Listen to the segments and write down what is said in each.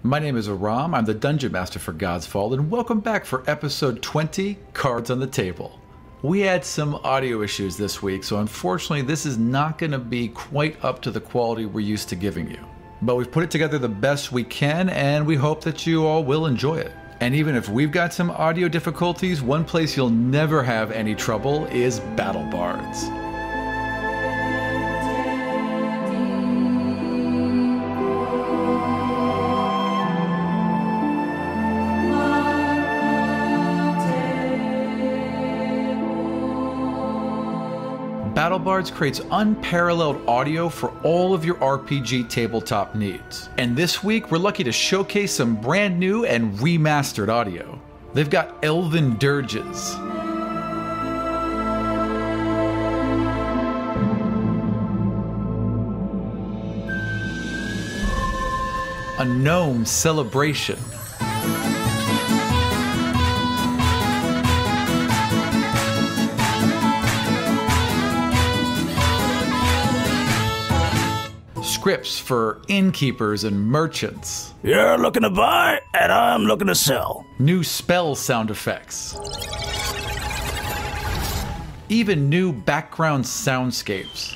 My name is Aram, I'm the Dungeon Master for Godsfall, and welcome back for episode 20, Cards on the Table. We had some audio issues this week, so unfortunately this is not going to be quite up to the quality we're used to giving you. But we've put it together the best we can, and we hope that you all will enjoy it. And even if we've got some audio difficulties, one place you'll never have any trouble is BattleBards. BattleBards creates unparalleled audio for all of your RPG tabletop needs. And this week, we're lucky to showcase some brand new and remastered audio. They've got elven dirges, a gnome celebration, scripts for innkeepers and merchants. You're looking to buy, and I'm looking to sell. New spell sound effects. Even new background soundscapes.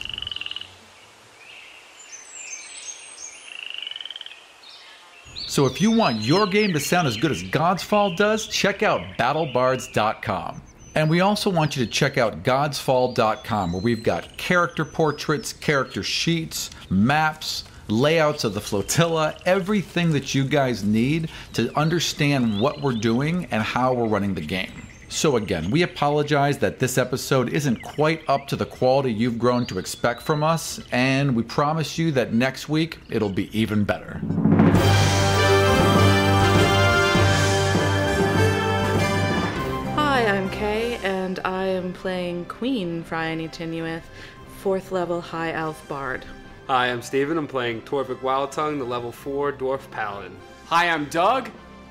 So if you want your game to sound as good as Godsfall does, check out BattleBards.com. And we also want you to check out Godsfall.com, where we've got character portraits, character sheets, maps, layouts of the flotilla, everything that you guys need to understand what we're doing and how we're running the game. So again, we apologize that this episode isn't quite up to the quality you've grown to expect from us, and we promise you that next week it'll be even better. Hi, I'm Kay, and I am playing Queen Phryane Tenuith, 4th level High Elf Bard. Hi, I'm Steven. I'm playing Torrvic Wildtongue, the level 4 Dwarf Paladin. Hi, I'm Doug.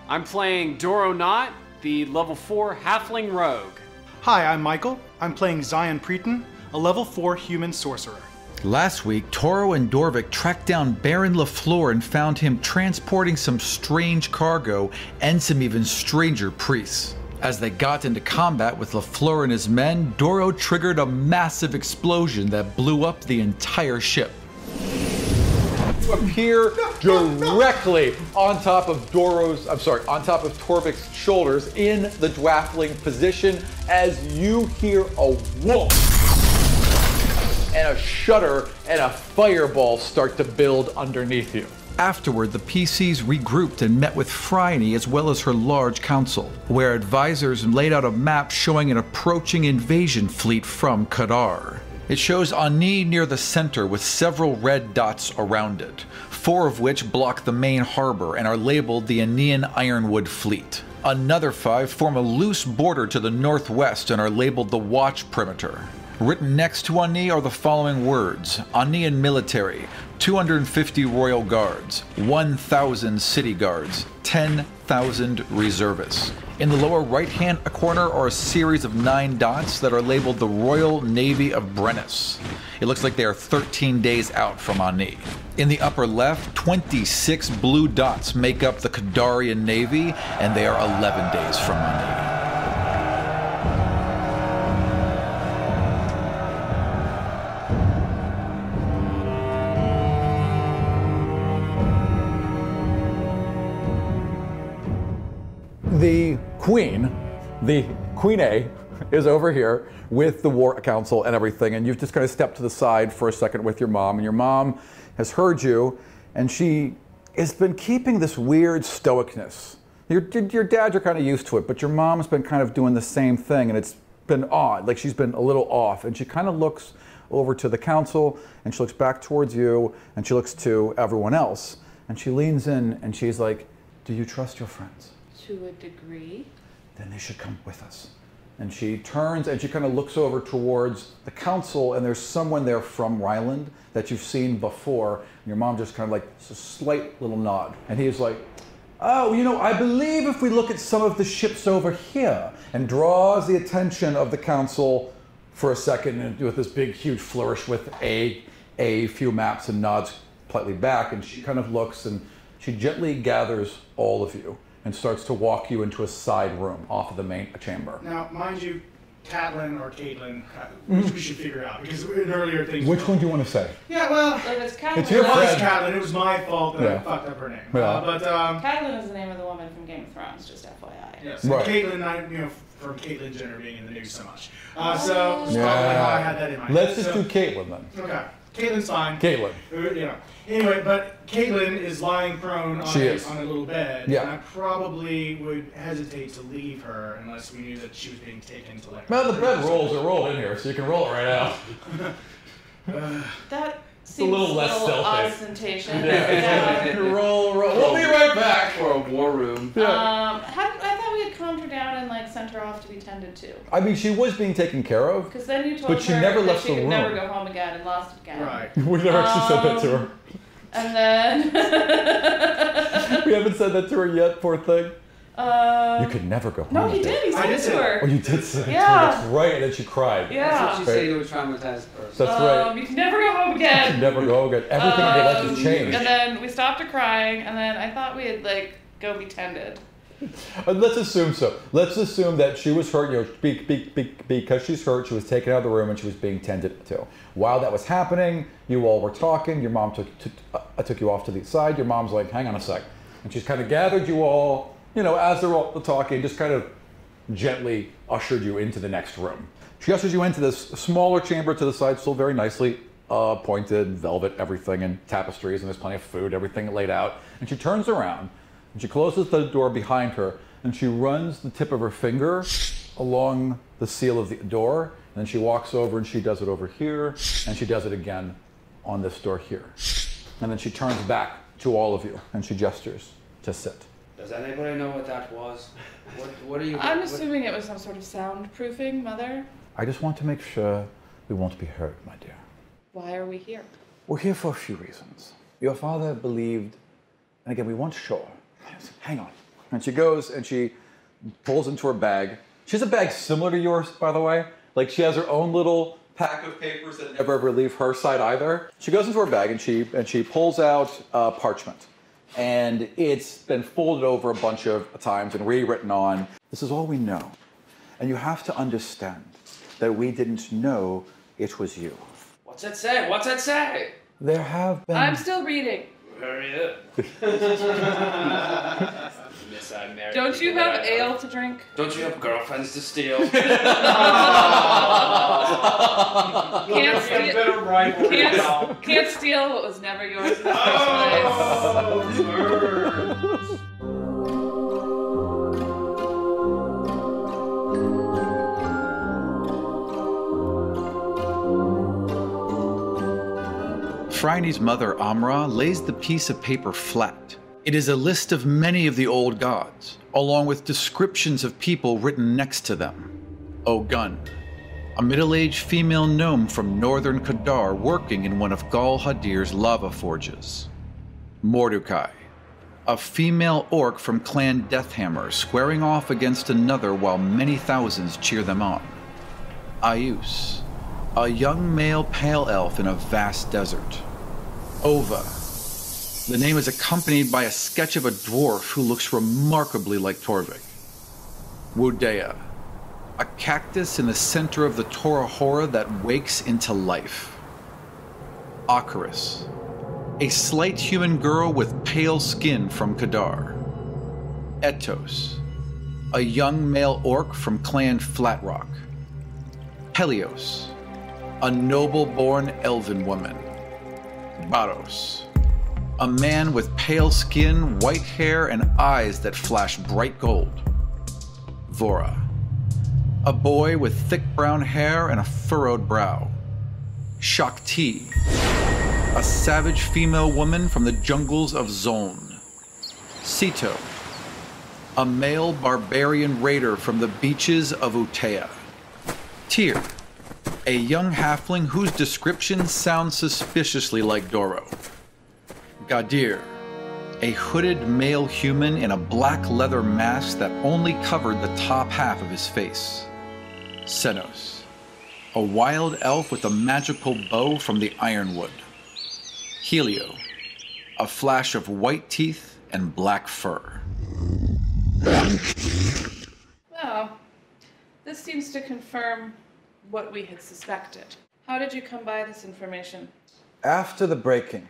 I'm playing Dorro Knot, the level 4 Halfling Rogue. Hi, I'm Michael. I'm playing Zion Preeton, a level 4 Human Sorcerer. Last week, Torro and Dorrvic tracked down Barron Leflure and found him transporting some strange cargo and some even stranger priests. As they got into combat with Leflure and his men, Dorro triggered a massive explosion that blew up the entire ship. You appear directly on top of Torvic's shoulders in the dwaffling position as you hear a whoop and a shudder and a fireball start to build underneath you. Afterward, the PCs regrouped and met with Phryane as well as her large council, where advisors laid out a map showing an approaching invasion fleet from Kadar. It shows Ani near the center with several red dots around it, 4 of which block the main harbor and are labeled the Anian Ironwood Fleet. Another 5 form a loose border to the northwest and are labeled the Watch Perimeter. Written next to Ani are the following words: Anian Military, 250 Royal Guards, 1,000 City Guards, 10,000 Reservists. In the lower right-hand corner are a series of 9 dots that are labeled the Royal Navy of Brennus. It looks like they are 13 days out from Ani. In the upper left, 26 blue dots make up the Kadarian Navy, and they are 11 days from Ani. The Queen A, is over here with the War Council and everything, and you've just kind of stepped to the side for a second with your mom, and your mom has heard you, and she has been keeping this weird stoicness. Your dad, you're kind of used to it, but your mom's been kind of doing the same thing, and it's been odd, like she's been a little off, and she kind of looks over to the council, and she looks back towards you, and she looks to everyone else, and she leans in, and she's like, "Do you trust your friends?" To a degree. Then they should come with us. And she turns and she kind of looks over towards the council, and there's someone there from Ryland that you've seen before. And your mom just kind of like, it's a slight little nod. And he's like, "Oh, you know, I believe if we look at some of the ships over here," and draws the attention of the council for a second and with this big, huge flourish with a few maps and nods politely back. And she kind of looks and She gently gathers all of you and starts to walk you into a side room off of the main chamber. Now, mind you, Catelyn or Caitlin, which we should figure out, because in earlier things... Which one do you want to say? Yeah, well... It's Catelyn. It's your It was friend. Catelyn. It was my fault that I fucked up her name. Yeah. Catelyn is the name of the woman from Game of Thrones, just FYI. Yes, Right. Caitlyn, from Caitlyn Jenner being in the news so much. So, that's probably how I had that in mind. Let's just do Caitlyn then. Okay. Caitlyn's fine. Caitlyn. Anyway, but Caitlyn is lying prone on a little bed. Yeah. And I probably would hesitate to leave her unless we knew that she was being taken to Well, the bed rolls are rolled in here, so you can roll it right out. That seems a little less stealthy. ostentation. Roll. We'll be right back. For a war room. I thought we had calmed her down and like sent her off to be tended to. I mean, she was being taken care of. Because then you told But she her never that left she the could room. never go home again and lost again. Right. We never actually said that to her. And then We haven't said that to her yet, poor thing. You could never go home. no, he did. He said it to her. Oh, you did say it to her. Yeah. That's right. And then she cried. Yeah. That's what she said to a traumatized person. That's right. You can never go home You again. never go again. Everything in your life has changed. And then we stopped her crying, and then I thought we'd like go be tended. Let's assume so. Let's assume that she was hurt, because she's hurt, she was taken out of the room and she was being tended to. While that was happening, you all were talking. Your mom took you off to the side. Your mom's like, hang on a sec. And she's kind of gathered you all, as they're all talking, just kind of gently ushered you into the next room. She ushers you into this smaller chamber to the side, still very nicely pointed, velvet, everything, and tapestries, and there's plenty of food, everything laid out. And she turns around, and she closes the door behind her, and she runs the tip of her finger along the seal of the door, and then she walks over and she does it over here, and she does it again on this door here. And then she turns back to all of you, and she gestures to sit. Does anybody know what that was? What are you... I'm assuming it was some sort of soundproofing, Mother. I just want to make sure we won't be hurt, my dear. Why are we here? We're here for a few reasons. Your father believed, and again, we weren't sure. Hang on. And she goes and she pulls into her bag. She has a bag similar to yours, by the way. Like she has her own little pack of papers that never ever leave her side either. She goes into her bag and she pulls out parchment. And it's been folded over a bunch of times and rewritten on. This is all we know. And you have to understand that we didn't know it was you. What's it say? What's it say? There have been... I'm still reading. Hurry up. Miss, I'm married. Don't you have ale to drink? Don't you have girlfriends to steal? Can't steal what was never yours in the first place. Phryne's mother, Amra, lays the piece of paper flat. It is a list of many of the old gods, along with descriptions of people written next to them. Ogun, a middle-aged female gnome from northern Kadar working in one of Gal Hadir's lava forges. Mordecai, a female orc from Clan Deathhammer squaring off against another while many thousands cheer them on. Ayus, a young male pale elf in a vast desert. Ova. The name is accompanied by a sketch of a dwarf who looks remarkably like Torrvic. Wudea. A cactus in the center of the Tora Hora that wakes into life. Akaris. A slight human girl with pale skin from Kadar. Etos. A young male orc from Clan Flatrock. Helios. A noble-born elven woman. Baros. A man with pale skin, white hair, and eyes that flash bright gold. Vora. A boy with thick brown hair and a furrowed brow. Shakti. A savage female woman from the jungles of Zoln. Sito. A male barbarian raider from the beaches of Utea. Tyr. A young halfling whose descriptions sound suspiciously like Dorro. Gadir, a hooded male human in a black leather mask that only covered the top half of his face. Senos, a wild elf with a magical bow from the Ironwood. Helio, a flash of white teeth and black fur. Well, this seems to confirm what we had suspected. How did you come by this information? After the breaking,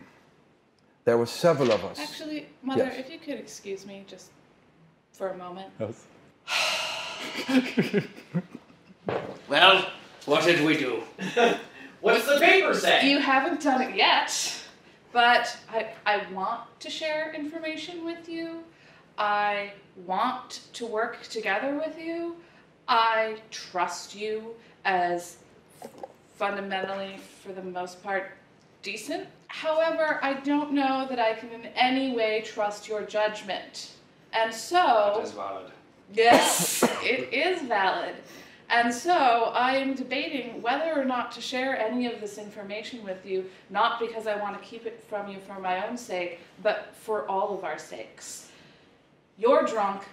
there were several of us. Actually, Mother, Yes. if you could excuse me just for a moment. Yes. Well, what did we do? What's the paper say? You haven't done it yet, but I want to share information with you. I want to work together with you. I trust you as fundamentally, for the most part, decent. However, I don't know that I can in any way trust your judgment. And so... That is valid. Yes, it is valid. And so I am debating whether or not to share any of this information with you, not because I want to keep it from you for my own sake, but for all of our sakes. You're drunk,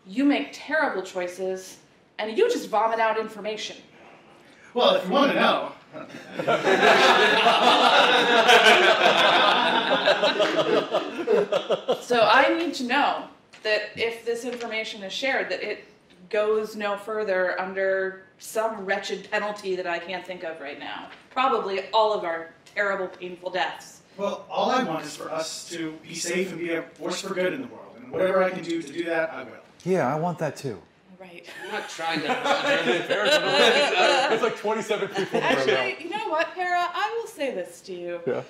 you make terrible choices, and you just vomit out information. Well, if you want to know. So I need to know that if this information is shared, that it goes no further under some wretched penalty that I can't think of right now. Probably all of our terrible, painful deaths. Well, all I want is for us to be safe and be a force for good in the world. And whatever I can do to do that, I will. Yeah, I want that too. Right. I'm not trying to... It's like 27 people in the room now. Actually, you know what, Para? I will say this to you. Yeah.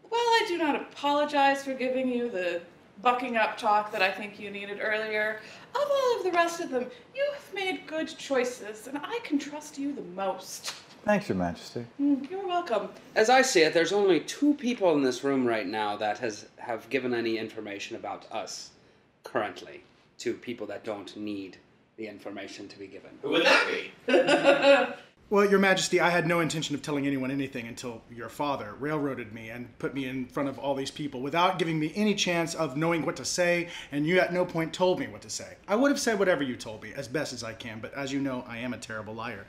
While I do not apologize for giving you the bucking up talk that I think you needed earlier, of all of the rest of them, you have made good choices, and I can trust you the most. Thanks, Your Majesty. You're welcome. As I see it, there's only 2 people in this room right now that have given any information about us currently to people that don't need the information to be given. Who would that be? Well, Your Majesty, I had no intention of telling anyone anything until your father railroaded me and put me in front of all these people without giving me any chance of knowing what to say, and you at no point told me what to say. I would have said whatever you told me, as best as I can, but as you know, I am a terrible liar.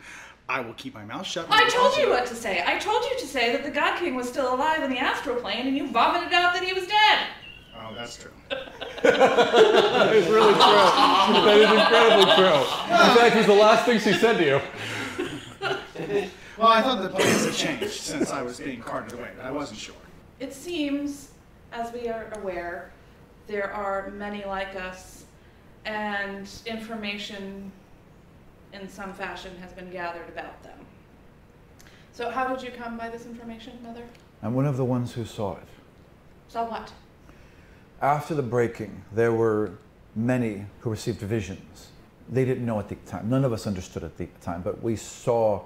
I will keep my mouth shut. I told you what to say. I told you to say that the God King was still alive in the astral plane, and you vomited out that he was dead. Oh, that's true. That is really true. That is incredibly true. In fact, it was the last thing she said to you. Well, I thought the plans had changed since I was being carted away, but I wasn't sure. It seems, as we are aware, there are many like us, and information in some fashion has been gathered about them. So how did you come by this information, Mother? I'm one of the ones who saw it. Saw what? After the breaking, there were many who received visions. They didn't know at the time. None of us understood at the time, but we saw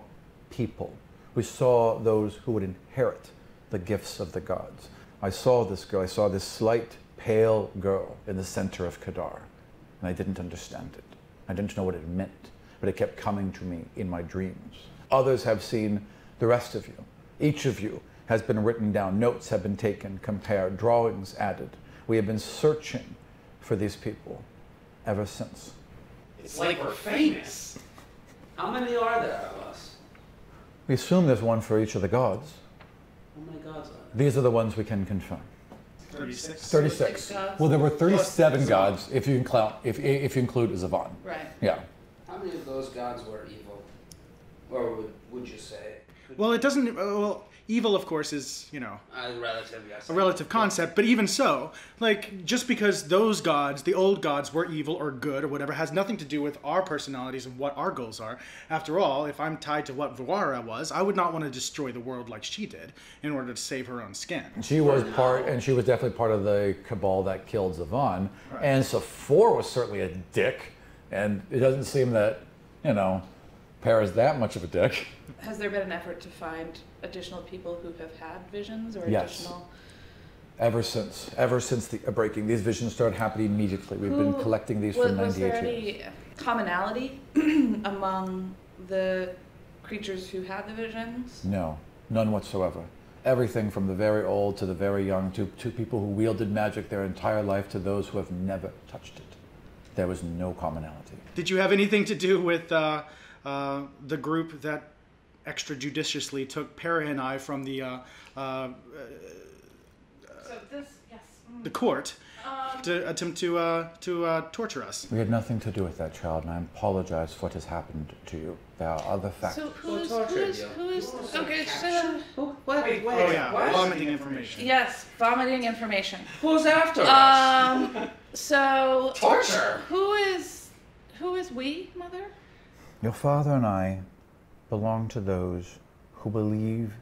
people. We saw those who would inherit the gifts of the gods. I saw this girl. I saw this slight, pale girl in the center of Kadar, and I didn't understand it. I didn't know what it meant, but it kept coming to me in my dreams. Others have seen the rest of you. Each of you has been written down. Notes have been taken, compared, drawings added. We have been searching for these people ever since. It's like we're famous. How many are there of us? We assume there's one for each of the gods. How many gods are there? These are the ones we can confirm. 36. 36. gods. Well, there were 37 Plus gods if you include Zavon. Right. Yeah. How many of those gods were evil? Or would you say? Well, it doesn't. Well, evil, of course, is, you know, Relative, yes. a relative concept, but even so, like, just because those gods, the old gods, were evil or good or whatever, has nothing to do with our personalities and what our goals are. After all, if I'm tied to what Vara was, I would not want to destroy the world like she did in order to save her own skin. She was she was definitely part of the cabal that killed Zavon. Right. And Sephor was certainly a dick. And it doesn't seem that, Para's that much of a dick. Has there been an effort to find additional people who have had visions or Yes. additional... Ever since the breaking, these visions started happening immediately. We've been collecting these for 98 Was there years. any commonality among the creatures who had the visions? No, none whatsoever. Everything from the very old to the very young, to people who wielded magic their entire life to those who have never touched it. There was no commonality. Did you have anything to do with the group that extrajudiciously took Para and I from the... So this, yes. the court to attempt to torture us. We had nothing to do with that, child, and I apologize for what has happened to you. There are other factors. So who is okay, so Wait, Oh yeah, vomiting information. yes, vomiting information. Who's after us? So Torture. who is we, Mother? Your father and I belong to those who believe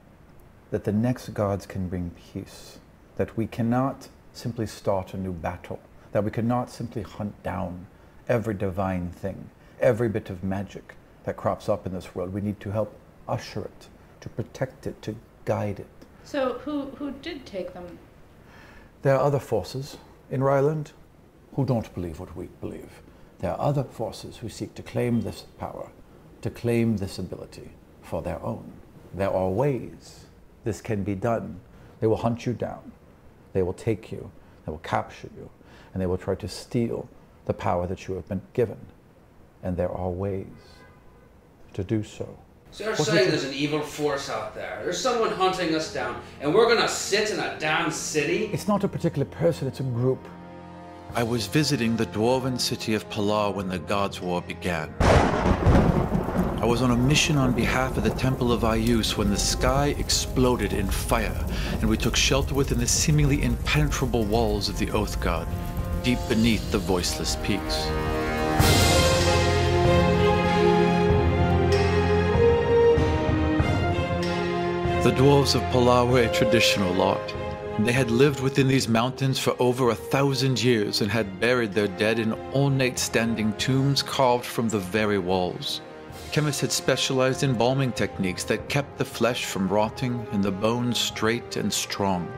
that the next gods can bring peace, that we cannot simply start a new battle, that we cannot simply hunt down every divine thing, every bit of magic that crops up in this world. We need to help usher it, to protect it, to guide it. So who did take them? There are other forces in Ryland who don't believe what we believe. There are other forces who seek to claim this power, to claim this ability for their own. There are ways this can be done. They will hunt you down. They will take you. They will capture you. And they will try to steal the power that you have been given. And there are ways to do so. So you're saying there's an evil force out there. There's someone hunting us down, and we're gonna sit in a damn city? It's not a particular person, it's a group. I was visiting the dwarven city of Palar when the Gods' War began. I was on a mission on behalf of the Temple of Ayus when the sky exploded in fire, and we took shelter within the seemingly impenetrable walls of the Oath God, deep beneath the voiceless peaks. The dwarves of Palar were a traditional lot. They had lived within these mountains for over 1,000 years and had buried their dead in ornate standing tombs carved from the very walls. Chemists had specialized in embalming techniques that kept the flesh from rotting and the bones straight and strong.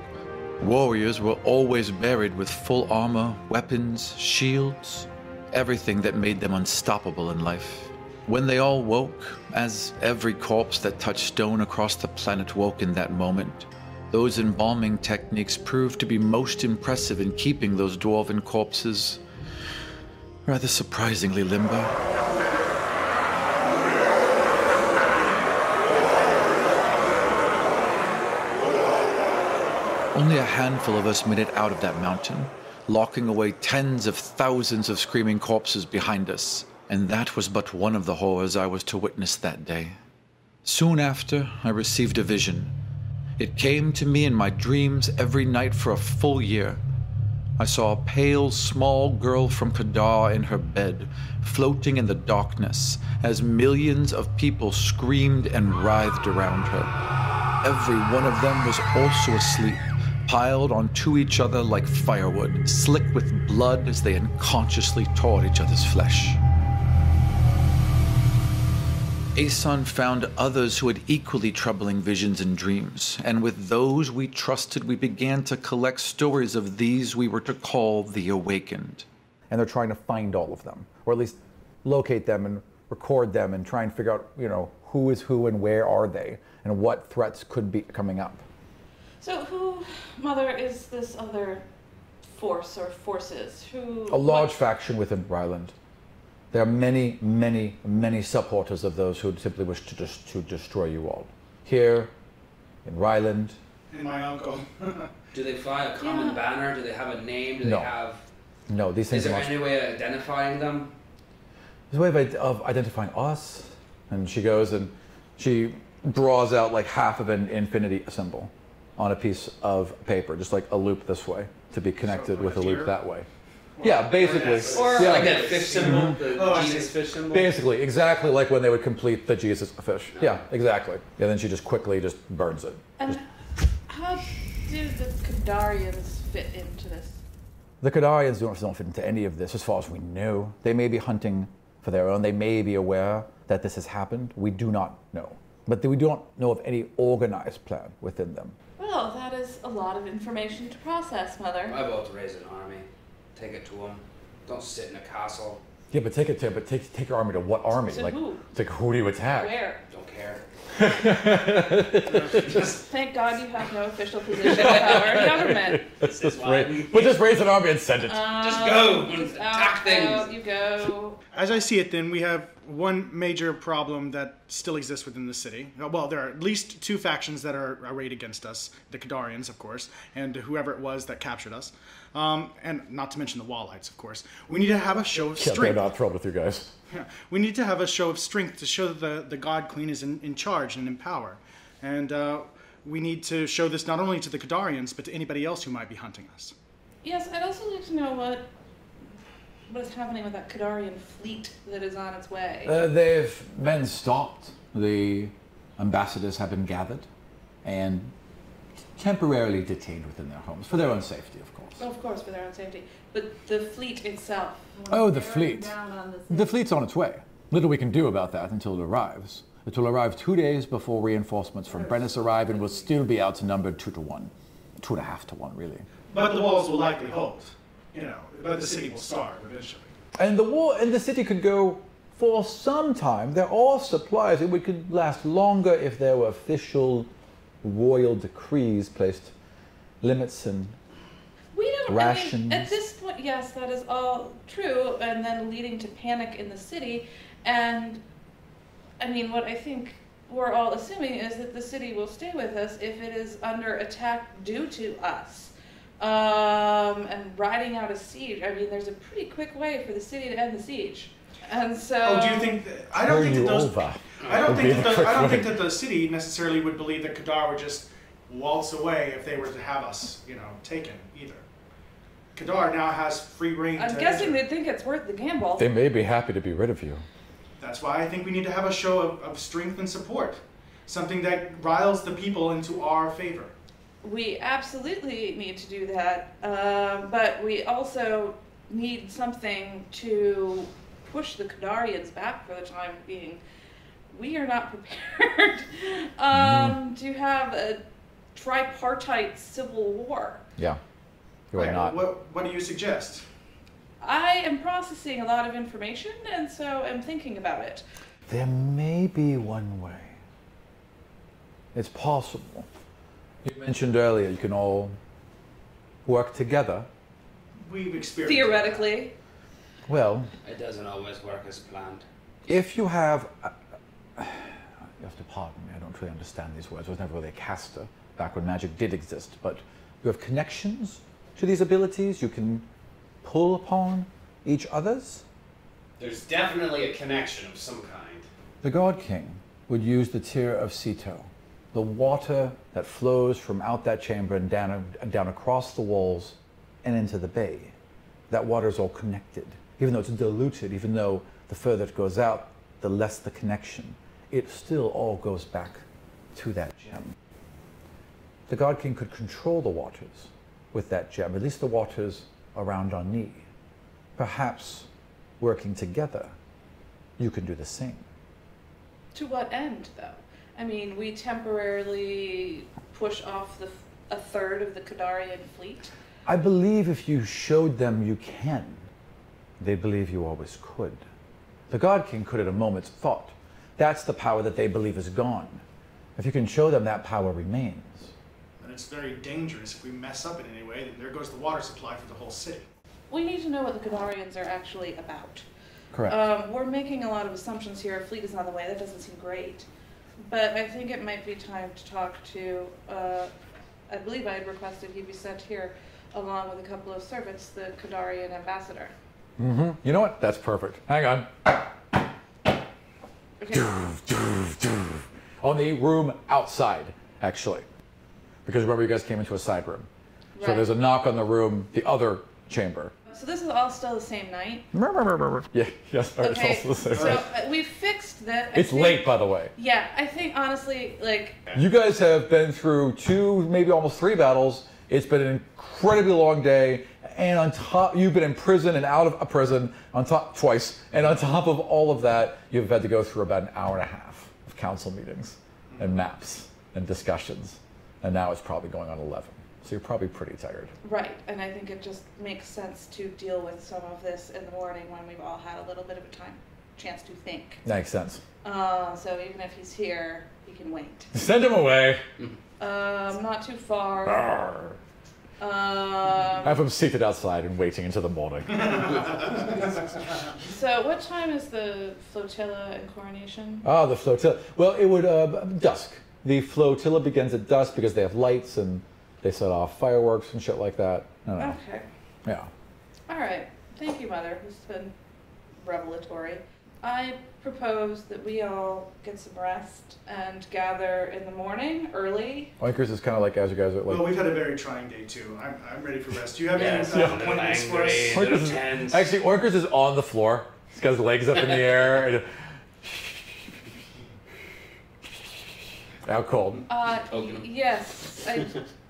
Warriors were always buried with full armor, weapons, shields, everything that made them unstoppable in life. When they all woke, as every corpse that touched stone across the planet woke in that moment, those embalming techniques proved to be most impressive in keeping those dwarven corpses rather surprisingly limber. Only a handful of us made it out of that mountain, locking away tens of thousands of screaming corpses behind us. And that was but one of the horrors I was to witness that day. Soon after, I received a vision. It came to me in my dreams every night for a full year. I saw a pale, small girl from Kadar in her bed, floating in the darkness, as millions of people screamed and writhed around her. Every one of them was also asleep, piled onto each other like firewood, slick with blood as they unconsciously tore each other's flesh. Aeson found others who had equally troubling visions and dreams, and with those we trusted, we began to collect stories of these we were to call the Awakened. And they're trying to find all of them, or at least locate them and record them and try and figure out, who is who and where are they, and what threats could be coming up. So who, Mother, is this other force or forces? A large faction within Ryland. There are many, many, many supporters of those who simply wish to destroy you all. Here, in Ryland. And my uncle. Do they fly a common banner? Do they have a name? Do they have... No, these things Is there any way of identifying them? There's a way of identifying us. And she goes and she draws out like half of an infinity symbol on a piece of paper, just like a loop this way, to be connected with a loop that way. Yeah, basically. Or like that fish symbol, the Jesus fish symbol? Basically, exactly like when they would complete the Jesus fish. Yeah, exactly. And then she just quickly just burns it. And how do the Kadarians fit into this? The Kadarians don't fit into any of this as far as we know. They may be hunting for their own. They may be aware that this has happened. We do not know. But we don't know of any organized plan within them. Well, that is a lot of information to process, Mother. I vote to raise an army. Take it to them. Don't sit in a castle. Yeah, but take your army to what army? To like, who? It's like, who do you attack? Where? Don't care. Thank God you have no official position of power in government. Just raise an army and send it. Just go and attack things. Out you go. As I see it, then, we have one major problem that still exists within the city. Well, there are at least two factions that are arrayed against us. The Kadarians, of course, and whoever it was that captured us. and not to mention the Wallites, of course. We need to have a show of Yeah, they're strength. not thrilled with you guys. Yeah. We need to have a show of strength to show that the God Queen is in charge and in power. And we need to show this not only to the Kadarians, but to anybody else who might be hunting us. Yes, I'd also like to know what is happening with that Kadarian fleet that is on its way. They've been stopped. The ambassadors have been gathered and temporarily detained within their homes for their own safety, of course. Of course, for their own safety. But the fleet itself. Oh, the fleet. The fleet's on its way. Little we can do about that until it arrives. It will arrive 2 days before reinforcements from Brennus arrive and will still be outnumbered 2 to 1. 2.5 to 1, really. But the walls will likely hold. But the city will starve eventually. And the war in the city could go for some time. There are supplies. It could last longer if there were official royal decrees placed limits and We don't. rations. I mean, at this point, yes, that is all true, and then leading to panic in the city. And I mean, what I think we're all assuming is that the city will stay with us if it is under attack due to us. And riding out a siege. I mean, there's a pretty quick way for the city to end the siege. And so. Oh, do you think that? I don't think that those. I don't think that the city necessarily would believe that Kadar would just waltz away if they were to have us, taken either. Kadar now has free reign. I'm guessing they'd think it's worth the gamble. They may be happy to be rid of you. That's why I think we need to have a show of strength and support. Something that riles the people into our favor. We absolutely need to do that, but we also need something to push the Kadarians back for the time being. We are not prepared to have a tripartite civil war. Yeah, you are not. What do you suggest? I am processing a lot of information, and so I'm thinking about it. There may be one way. It's possible. You mentioned earlier you can all work together. We've experienced theoretically. Well, it doesn't always work as planned. If you have, you have to pardon me, I don't really understand these words. I was never really a caster back when magic did exist, but you have connections to these abilities. You can pull upon each other's. There's definitely a connection of some kind. The God King would use the tear of Ceto, the water that flows from out that chamber and down across the walls and into the bay. That water is all connected. Even though it's diluted, even though the further it goes out, the less the connection, it still all goes back to that gem. The God King could control the waters with that gem, at least the waters around Ani. Perhaps working together, you can do the same. To what end, though? I mean, we temporarily push off a third of the Kadarian fleet. I believe if you showed them you can, they believe you always could. The God King could at a moment's thought. That's the power that they believe is gone. If you can show them that power remains. And it's very dangerous if we mess up in any way, then there goes the water supply for the whole city. We need to know what the Kadarians are actually about. Correct. We're making a lot of assumptions here. A fleet is on the way. That doesn't seem great. But I think it might be time to talk to, I believe I had requested he be sent here along with a couple of servants, the Kadarian ambassador. Mm-hmm. You know what? That's perfect. Hang on. Okay. On the room outside, actually. Because remember you guys came into a side room. So Right. there's a knock on the room, the other chamber. So this is all still the same night? Yeah, yes, sorry, Okay, it's also the same. so we fixed that. I It's think- late, by the way. Yeah, I think honestly, like, You guys have been through 2, maybe almost 3 battles. It's been an incredibly long day. And on top, you've been in prison and out of prison on top twice. And on top of all of that, you've had to go through about an hour and a half of council meetings and maps and discussions. And now it's probably going on 11. So you're probably pretty tired. right, and I think it just makes sense to deal with some of this in the morning when we've all had a little bit of a chance to think. Makes sense. So even if he's here, he can wait. Send him away. Not too far. Arr. Have him seated outside and waiting until the morning. So what time is the flotilla and coronation? Ah, the flotilla. Well, it would, dusk. The flotilla begins at dusk because they have lights and they set off fireworks and shit like that. I don't know. Okay. Yeah. All right. Thank you, Mother, who's been revelatory. I propose that we all get some rest and gather in the morning early. Oinkers is kind of like as you guys are like. Well, we've had a very trying day too. I'm ready for rest. Do you have any appointments for us? Actually, Oinkers is on the floor. He's got his legs up in the air. And out cold. Yes, I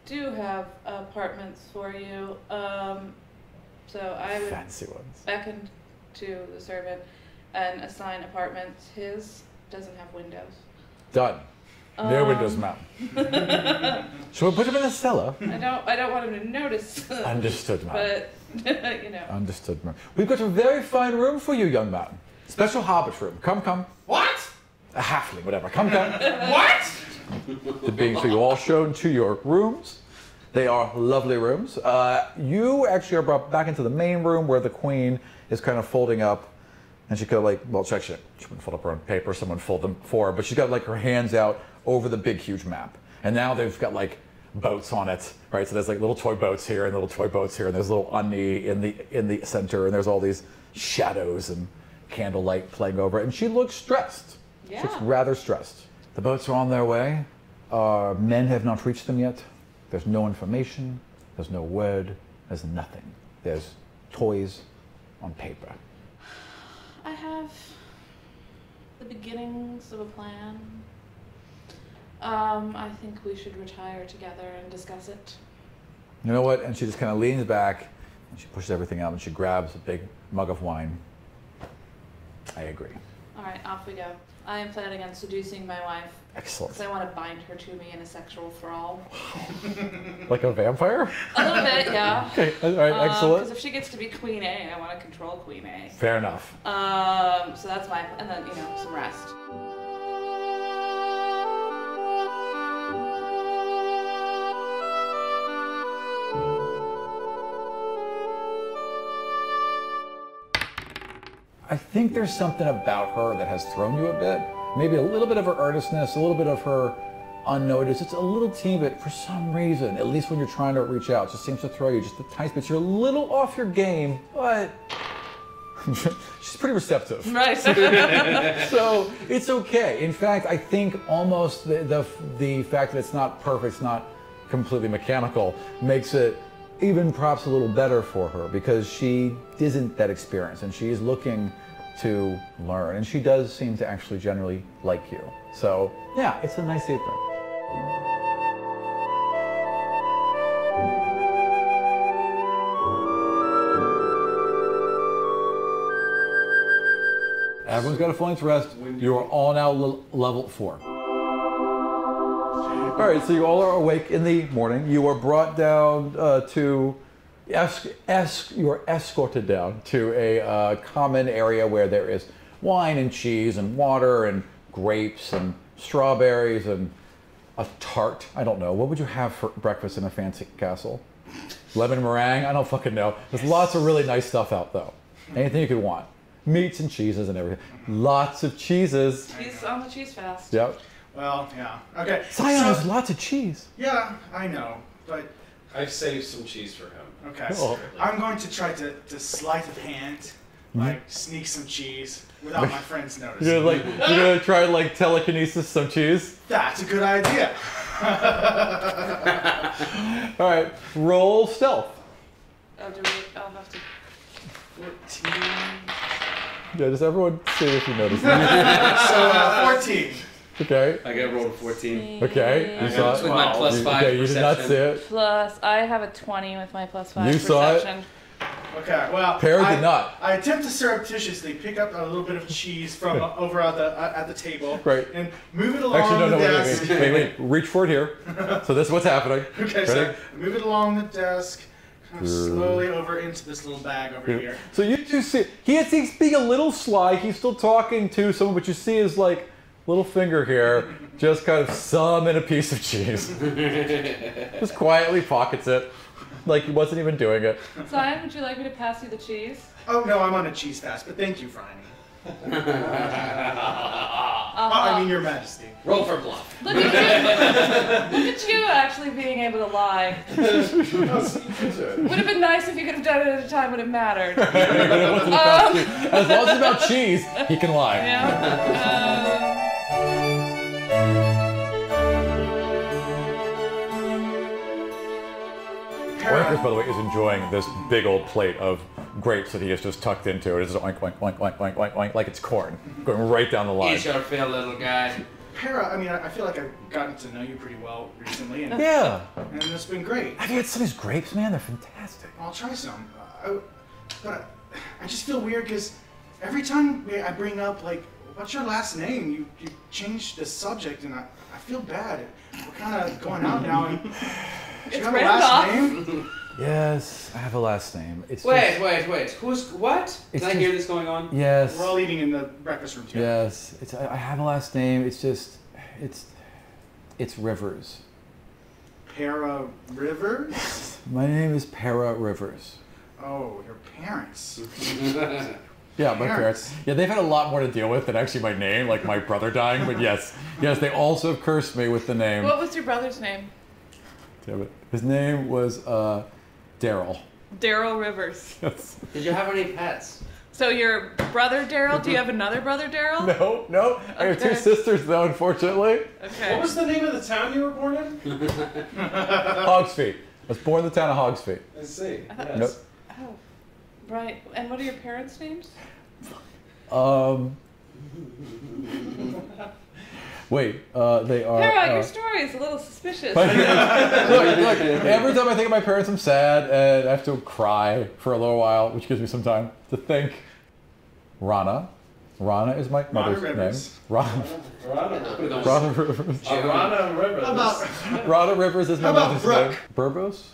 do have apartments for you. So I would Fancy ones. beckon to the servant and assign apartments. His doesn't have windows. Done. No windows, ma'am. Should we put him in the cellar? I don't want him to notice. Understood, ma'am. But you know. Understood, ma'am. We've got a very fine room for you, young man. Special hobbit room. Come. What? A halfling, whatever. Come. What? So you all shown to your rooms. They are lovely rooms. You actually are brought back into the main room where the queen is kind of folding up, and she could have she wouldn't fold up her own paper. Someone fold them for her, but she's got like her hands out over the big, huge map. And now they've got like boats on it, right? So there's like little toy boats here and little toy boats here, and there's little Unni in the center, and there's all these shadows and candlelight playing over it. And she looks stressed. Yeah. She looks rather stressed. The boats are on their way. Men have not reached them yet. There's no information. There's no word. There's nothing. There's toys on paper. I have the beginnings of a plan. I think we should retire together and discuss it. You know what? And she just kind of leans back and she pushes everything out and she grabs a big mug of wine. I agree. All right, off we go. I am planning on seducing my wife. Excellent. Because I want to bind her to me in a sexual thrall. Like a vampire? A little bit, yeah. Okay, all right, excellent. Because if she gets to be Queen A, I want to control Queen A. Fair enough. So that's and then, some rest. I think there's something about her that has thrown you a bit. Maybe a little bit of her earnestness, a little bit of her unnoticed. It's a little teeny bit, for some reason, at least when you're trying to reach out, it just seems to throw you just a tiny bit. You're a little off your game, but she's pretty receptive. Right. So it's okay. In fact, I think almost the fact that it's not perfect, it's not completely mechanical, makes it even perhaps a little better for her because she isn't that experienced and she's looking to learn, and she does seem to actually generally like you. So yeah, it's a nice evening. Everyone's got a full night's rest. You are all now level 4. All right, so you all are awake in the morning. You are brought down you are escorted down to a common area where there is wine and cheese and water and grapes and strawberries and a tart. I don't know. What would you have for breakfast in a fancy castle? Lemon meringue? I don't fucking know. There's lots of really nice stuff out though. Anything you could want. Meats and cheeses and everything. Lots of cheeses. He's on the cheese fast. Yep. Well, yeah. Okay. Scion has lots of cheese. Yeah, I know, but I've saved some cheese for him. okay. Oh. I'm going to try to sleight of hand, sneak some cheese without my friends noticing. You're gonna try like telekinesis some cheese? That's a good idea. All right, roll stealth. I'll have to. 14. Yeah, does everyone see if you notice? So 14. Okay. I got rolled a 14. Okay. You saw it. With my plus 5 Okay, you did not perception. see it. Plus, I have a 20 with my plus 5 You saw it? perception. Okay, well, Perry did not. I attempt to surreptitiously pick up a little bit of cheese from over at the table, Right. and move it along Actually, the no, desk. wait. Reach for it here. So this is what's happening. Okay, Ready? so move it along the desk, kind of slowly over into this little bag over here. So you two see, he's being a little sly. He's still talking to someone, but you see his like little finger here, just kind of summon a piece of cheese. Just quietly pockets it, like he wasn't even doing it. Zion, would you like me to pass you the cheese? Oh no, I'm on a cheese fast, but thank you, Franny. I mean, Your Majesty. Roll for bluff. Look at you actually being able to lie. Would have been nice if you could have done it at a time when it mattered. As long as it's about cheese, he can lie. Yeah. Oinkers, by the way, is enjoying this big old plate of grapes that he has just tucked into it. It's just oink, oink, oink, oink, oink, oink, oink, like it's corn, going right down the line. Eat your fill, little guy. Para, I mean, I feel like I've gotten to know you pretty well recently. And, Yeah. And it's been great. Have you had some of these grapes, man? They're fantastic. I'll try some. But I just feel weird because every time I bring up, like, what's your last name? You change the subject, and I feel bad. We're kind of going out now. And do you have a last name? Yes, I have a last name. It's Wait. Who's what? Can I hear this going on? Yes. We're all eating in the breakfast room together. Yes. I have a last name. It's Rivers. Para Rivers? My name is Para Rivers. Oh, your parents. Yeah, my parents. Yeah, they've had a lot more to deal with than actually my name, like my brother dying. But yes, they also cursed me with the name. What was your brother's name? Damn it. His name was Daryl. Daryl Rivers. Yes. Did you have any pets? So your brother Daryl, do you have another brother Daryl? No. I have two sisters, though, unfortunately. Okay. What was the name of the town you were born in? Hogs Feet. I was born in the town of Hogs Feet. I see. Yes. Nope. Oh, right. And what are your parents' names? Wait, they are... Para, your story is a little suspicious. look, every time I think of my parents, I'm sad, and I have to cry for a little while, which gives me some time to think. Rana is my mother's name. Rana Rivers. Rana Rivers is my mother's name. Burbos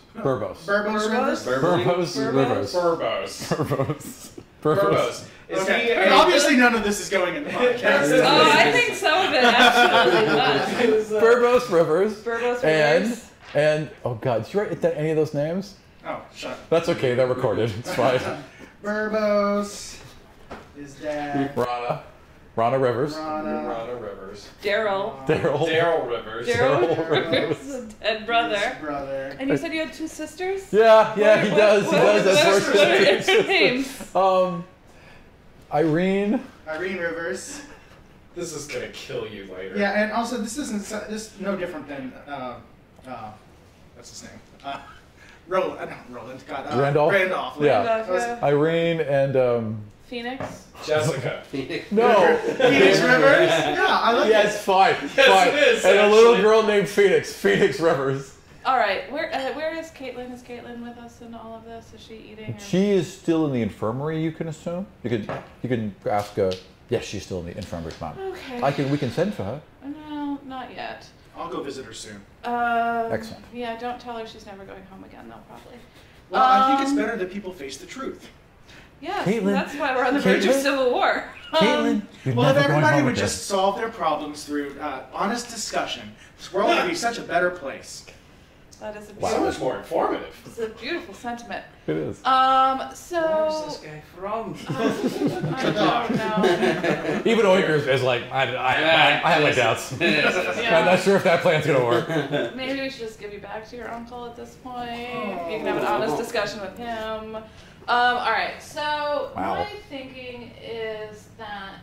Rivers. Okay. Obviously, none of this is going in the podcast. Oh, I think some of it absolutely was. Burbos Rivers. Burbos Rivers. And oh God, did you write down any of those names? Oh, shut up. That's okay. They're recorded. It's fine. Burbos. Is that Rana Rivers. Rana Rivers. Daryl Rivers. Daryl Rivers, and brother. And you said you had two sisters? Yeah, he does. What are their names? Irene Rivers. This is gonna kill you later. Yeah, and also this is no different than what's his name? Roland. God, Randolph. Yeah. Irene and Phoenix. Jessica. No. Phoenix Rivers. Yeah, I like it. Yes, fine. Yes, fine. it is, and actually. a little girl named Phoenix Rivers. All right, where is Caitlin? Is Caitlin with us in all of this? Is she eating? She is still in the infirmary. You can assume. You can ask. Yes, she's still in the infirmary, Mom. Okay. We can send for her. No, not yet. I'll go visit her soon. Excellent. Yeah, don't tell her she's never going home again, though. Probably. Well, I think it's better that people face the truth. Yes, Caitlin, that's why we're on the verge of civil war. Caitlin, well, if everybody would just solve their problems through honest discussion, this world would be such a better place. That is So beautiful. much more informative. It's a beautiful sentiment. It is. So. Where's this guy from? I don't know. Even Oinkers is like, I have my doubts. I'm not sure if that plan's gonna work. Maybe we should just give you back to your uncle at this point. You can have an honest discussion with him. All right. So my thinking is that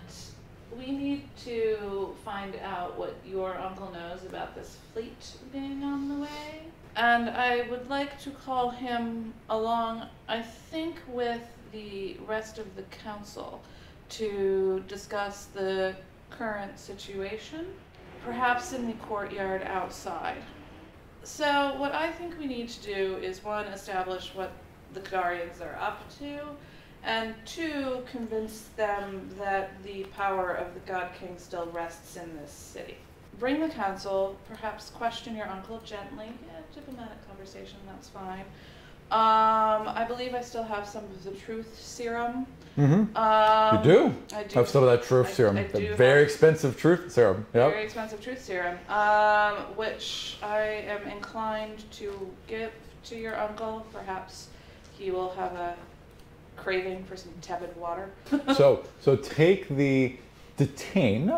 we need to find out what your uncle knows about this fleet being on the way. And I would like to call him along, I think, with the rest of the council to discuss the current situation, perhaps in the courtyard outside. So what I think we need to do is, one, establish what the Kadarians are up to, and two, convince them that the power of the God King still rests in this city. Bring the council, perhaps question your uncle gently. Yeah, diplomatic conversation, that's fine. I believe I still have some of the truth serum. Mm-hmm. You do? I do. Have some of that truth serum. The very expensive truth serum. Yep. Very expensive truth serum, which I am inclined to give to your uncle. Perhaps he will have a craving for some tepid water. So take the detain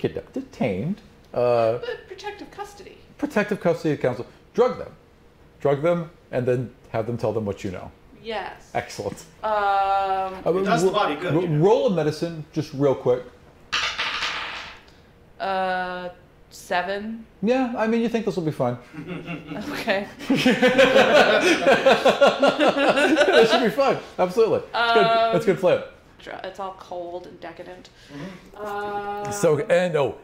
kidnapped, detained, But protective custody. protective custody of counsel, drug them, and then have them tell them what you know. Yes. Excellent. It does the body good. You know. Roll a medicine, just real quick. 7. Yeah, I mean, you think this will be fine. Okay. This should be fun. Absolutely. It's good. That's a good plan. It's all cold and decadent.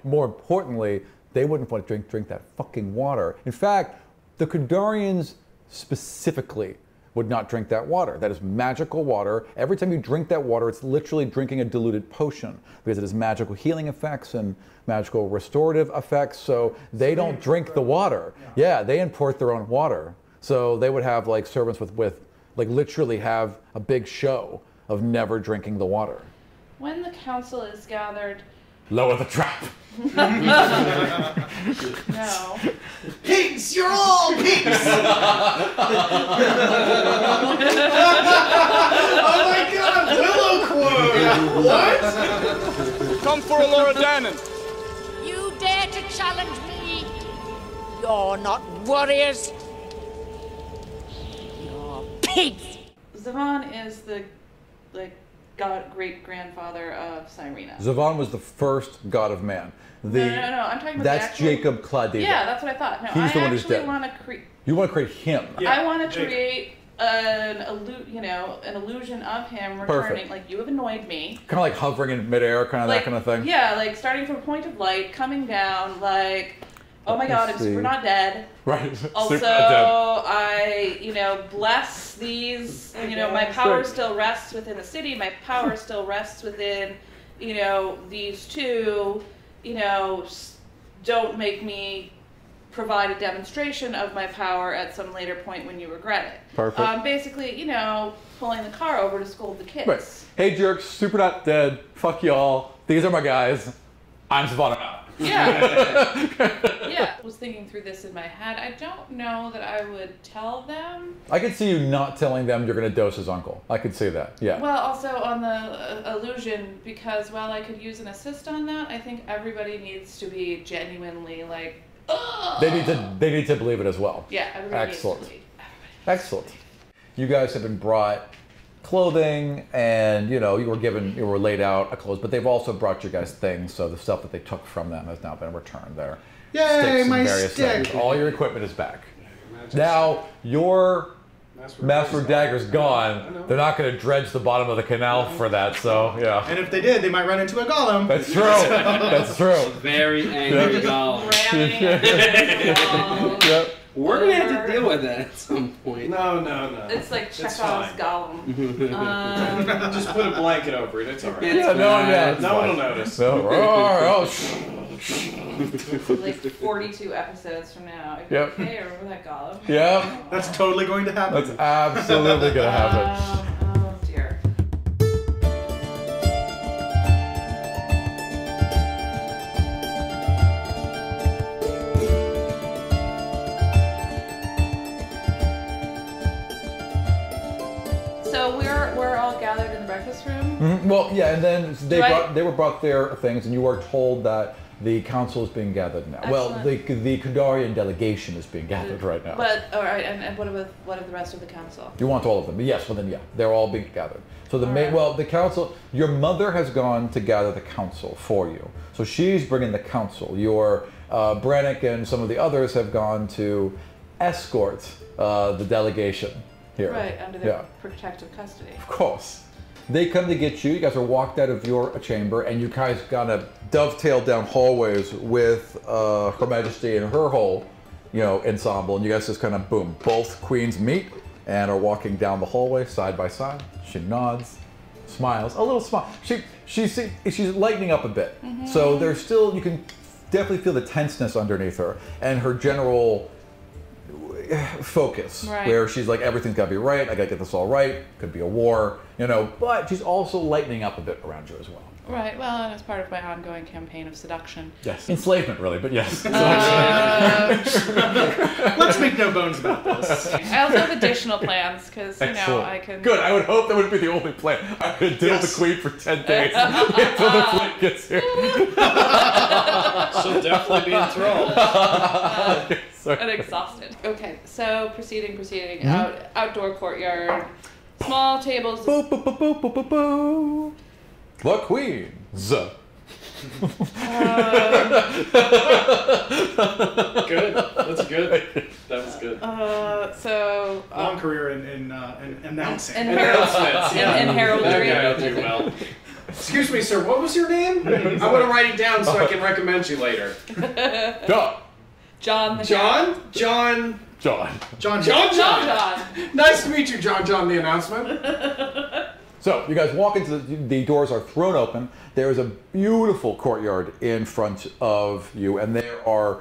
More importantly, they wouldn't want to drink that fucking water. In fact, the Kadarians specifically would not drink that water. That is magical water. Every time you drink that water, it's literally drinking a diluted potion because it has magical healing effects and magical restorative effects. So they don't drink the water. Yeah, they import their own water. So they would have like servants with like literally have a big show of never drinking the water. When the council is gathered... Lower the trap. No. Pigs! You're all pigs! Oh my god, Willow Quote! What? Come for Laura Dannon. You dare to challenge me? You're not warriors. You're pigs. Zavon is the great-grandfather of Cyrena. Zavon was the first god of man. No, I'm talking about that's the actual... Jacob Claudius. Yeah, that's what I thought. No, He's the one who's dead. want to create... You want to create him. Yeah, I want to create an illusion of him returning. Perfect. Like, you have annoyed me. Kind of like hovering in midair, kind of like, that kind of thing. Yeah, like starting from a point of light, coming down, like, oh my god, we're not dead. Right. Also, I, bless these, my power still rests within the city, my power still rests within, these two, don't make me provide a demonstration of my power at some later point when you regret it. Perfect. Basically, pulling the car over to scold the kids. Right. Hey jerks, super not dead, fuck y'all, these are my guys, I'm Savannah. Yeah. Yeah. I was thinking through this in my head. I don't know that I would tell them. I could see you not telling them you're going to dose his uncle. I could see that. Yeah. Well, also on the illusion, because while I could use an assist on that, I think everybody needs to be genuinely like, ugh! They need to believe it as well. Yeah, everybody Excellent. needs to believe. Excellent. You guys have been brought clothing, and you were laid out a clothes, but they've also brought you guys things. So the stuff that they took from them has now been returned. There, yay, sticks and my various stick! things. All your equipment is back. Now your Master Dagger's gone. They're not going to dredge the bottom of the canal for that. So yeah. And if they did, they might run into a golem. That's true. That's true. Very angry golem. Yep. We're gonna have to deal with that at some point. No. It's like Chekhov's golem. Just put a blanket over it. It's alright. No one will notice. Like 42 episodes from now. Yep. Okay, remember that golem? Yep. That's totally going to happen. That's absolutely going to happen. Oh dear. So we're all gathered in the breakfast room. Mm-hmm. Well, yeah, and then they were brought their things, and you are told that the council is being gathered now. Excellent. Well, the Kadarian delegation is being gathered right now. But all right, and what of the rest of the council? You want all of them? Yes. Well, then yeah, they're all being gathered. So the council. Your mother has gone to gather the council for you. So she's bringing the council. Your Brannick and some of the others have gone to escort the delegation here. Right, under their protective custody. Of course. They come to get you. You guys are walked out of your chamber, and you guys kind of dovetail down hallways with Her Majesty and her whole, ensemble. And you guys just kind of boom. Both queens meet and are walking down the hallway side by side. She nods, smiles, a little smile. She's lightening up a bit. Mm-hmm. So there's still, you can definitely feel the tenseness underneath her and her general focus, where she's like, everything's got to be right. I got to get this all right. Could be a war. you know, but she's also lightening up a bit around you as well. Right, well, and as part of my ongoing campaign of seduction. Yes, enslavement, really, but yes. Let's make no bones about this. I also have additional plans, because, you know, I can... Good, I would hope that would be the only plan. I could diddle the queen for 10 days until the fleet gets here. She'll definitely be enthralled. And exhausted. Okay, so proceeding. Outdoor courtyard. Small tables. Boo, boo, boo, boo, boo, boo, boo. The queens. Good. That's good. That was good. Long career in announcing. And heraldry. That guy will do well. Excuse me, sir. What was your name? I want to write it down so I can recommend you later. John. John. Nice to meet you, John. The announcement. So you guys walk into the doors are thrown open. There is a beautiful courtyard in front of you, and there are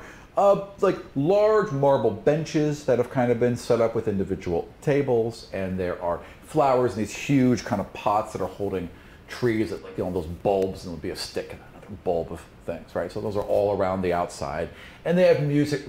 like large marble benches that have kind of been set up with individual tables, and there are flowers in these huge kind of pots that are holding trees that, like, you know, those bulbs, and there'll be a stick and another bulb of things, right? So those are all around the outside, and they have music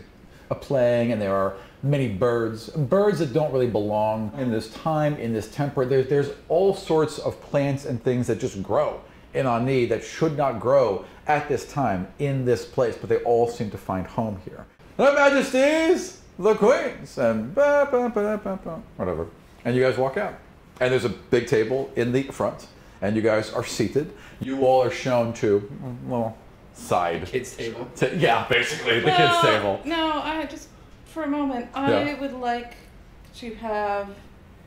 playing, and there are many birds that don't really belong in this time, in this temper. There's all sorts of plants and things that just grow in Ani that should not grow at this time in this place, but they all seem to find home here. Their Majesties, the queens, and whatever. And you guys walk out. And there's a big table in the front, and you guys are seated. You all are shown to, well, side. Kids' table? Yeah, basically, the kids' table. No, I just... For a moment, I would like to have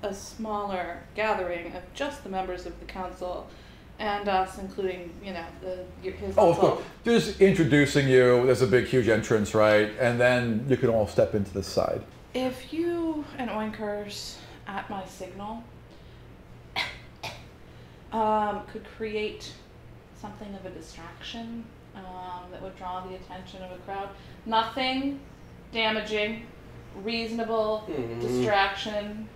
a smaller gathering of just the members of the council and us, including, you know, his of course. Just introducing you. There's a big, huge entrance, right? And then you can all step into the side. If you and Oinkers, at my signal, could create something of a distraction that would draw the attention of a crowd. Nothing damaging, reasonable distraction.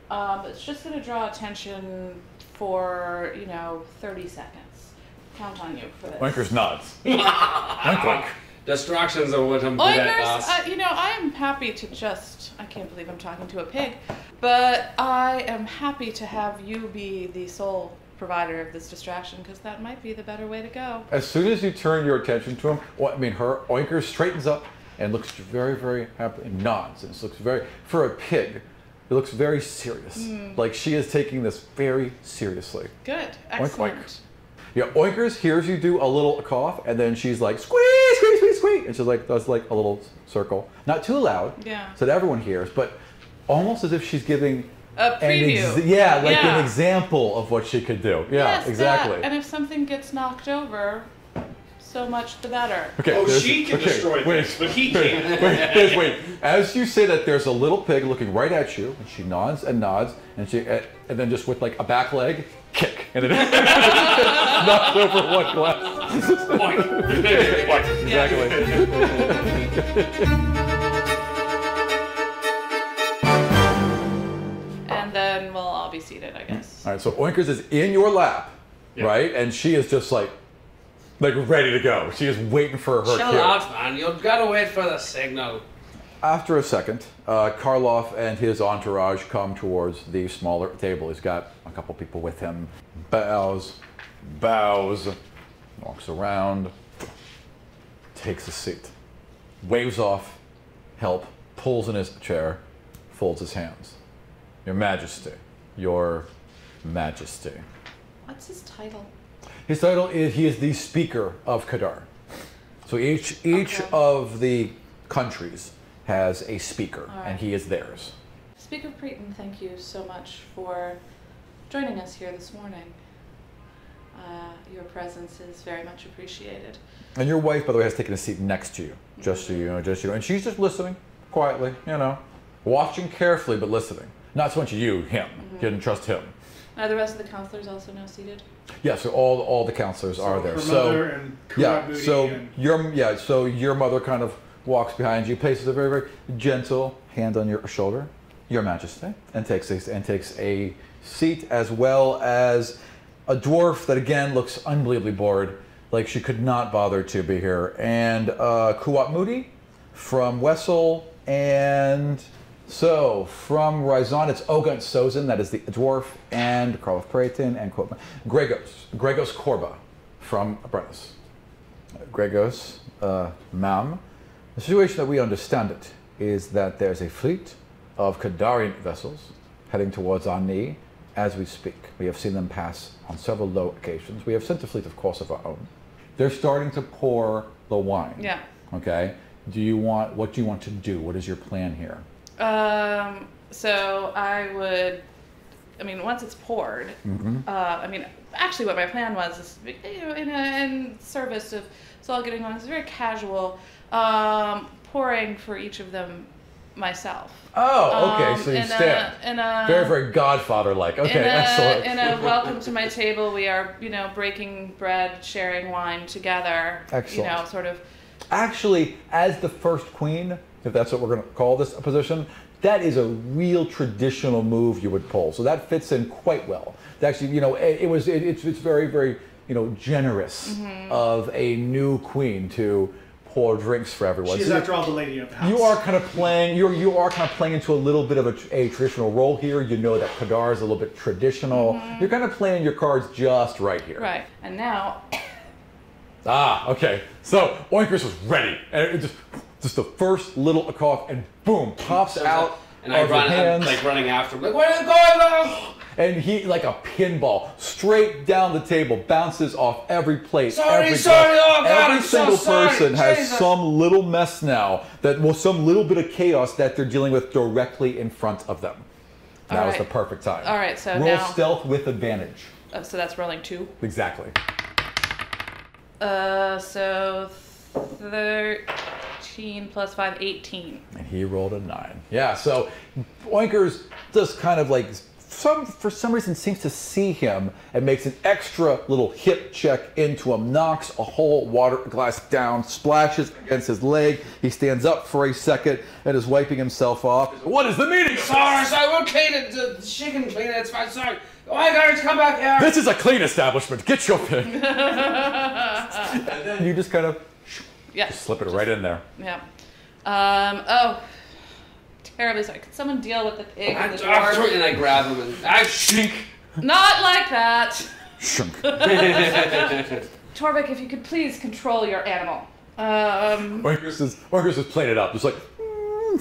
It's just going to draw attention for, 30 seconds. Count on you for this. Oinkers nods. Oink. Distractions are what I'm good at, boss. I am happy to I can't believe I'm talking to a pig, but I am happy to have you be the sole provider of this distraction, because that might be the better way to go. As soon as you turn your attention to him, Oinker straightens up and looks very, very happy and nods. And it looks for a pig, it looks very serious. Like she is taking this very seriously. Good, excellent. Oink. Yeah, Oinkers hears you do a little cough, and then she's like, squeeze, squeeze, squeeze, squeeze. And she's like, does like a little circle. Not too loud, so that everyone hears, but almost as if she's giving a preview. An example of what she could do. Yeah, yes, exactly. And if something gets knocked over, so much the better. Okay, she can destroy things, but he can't. Wait. As you say that, there's a little pig looking right at you, and she nods, and then just with like a back leg, kick, and it knocks over one glass. Exactly. And then we'll all be seated, I guess. All right, so Oinkers is in your lap, right? And she is just like ready to go. She is waiting for her Chill out, man. You've got to wait for the signal. After a second, Karloff and his entourage come towards the smaller table. He's got a couple people with him. Bows, walks around, takes a seat, waves off help, pulls in his chair, folds his hands. Your Majesty, Your Majesty. What's his title? His title is, he is the Speaker of Kadar. So each of the countries has a speaker, and he is theirs. Speaker Preeton, thank you so much for joining us here this morning. Your presence is very much appreciated. And your wife, by the way, has taken a seat next to you, just so you know, and she's just listening quietly, watching carefully but listening. Not so much you, him. You didn't trust him. Are the rest of the counselors also now seated? Yeah, so all the counselors are there. Her mother and so your mother kind of walks behind you, places a very, very gentle hand on your shoulder, Your Majesty, and takes a seat, as well as a dwarf that again looks unbelievably bored, like she could not bother to be here, and Kuwat Moody from Wessel, and so from Ryzon, it's Ogunt Sozin, that is the dwarf, and Karloff Praeton, and Gregos Korba from Brennus. Gregos, ma'am, the situation that we understand it is that there's a fleet of Kadarian vessels heading towards Ani as we speak. We have seen them pass on several low occasions. We have sent a fleet, of course, of our own. They're starting to pour the wine. Yeah. Okay. What do you want to do? What is your plan here? So I would, once it's poured, actually what my plan was is, in service of it's all getting on, it's very casual, pouring for each of them myself. Oh, okay, so you stand. Very, very Godfather-like. Okay, excellent. In a welcome to my table, we are, breaking bread, sharing wine together. Excellent. Sort of. Actually, as the first queen, if that's what we're going to call this position, that is a real traditional move you would pull. So that fits in quite well. Actually, it's very, very, generous of a new queen to pour drinks for everyone. She's after all the lady of the house. You are kind of playing. You are kind of playing into a little bit of a traditional role here. You know that Kadar is a little bit traditional. You're kind of playing your cards just right here. Right, and now. Okay. So Oinkers was ready, and it just the first little cough, and boom, pops out and I run, hands. I'm like running after him, like, where are you going now? And he, like a pinball, straight down the table, bounces off every plate. Sorry, every oh God, every I'm single so sorry. person has Jesus. some little mess now, some little bit of chaos that they're dealing with directly in front of them. Now is the perfect time. All right, so roll now stealth with advantage. So that's rolling 2. Exactly. So 13 plus 5, 18. And he rolled a 9. Yeah, so Oinkers just kind of like, for some reason seems to see him and makes an extra little hip check into him, knocks a whole water glass down, splashes against his leg. He stands up for a second and is wiping himself off. What is the meaning? Sorry, we'll clean it. She can clean it, it's fine, sorry. Oh my God, come back here. This is a clean establishment. Get your thing. And then you just kind of slip it right in there. Yeah. Terribly sorry. Could someone deal with the pig and the dwarf? And I grab him and I shink. Not like that. Shunk. Torvik, if you could please control your animal. Oinkers has played it up, just like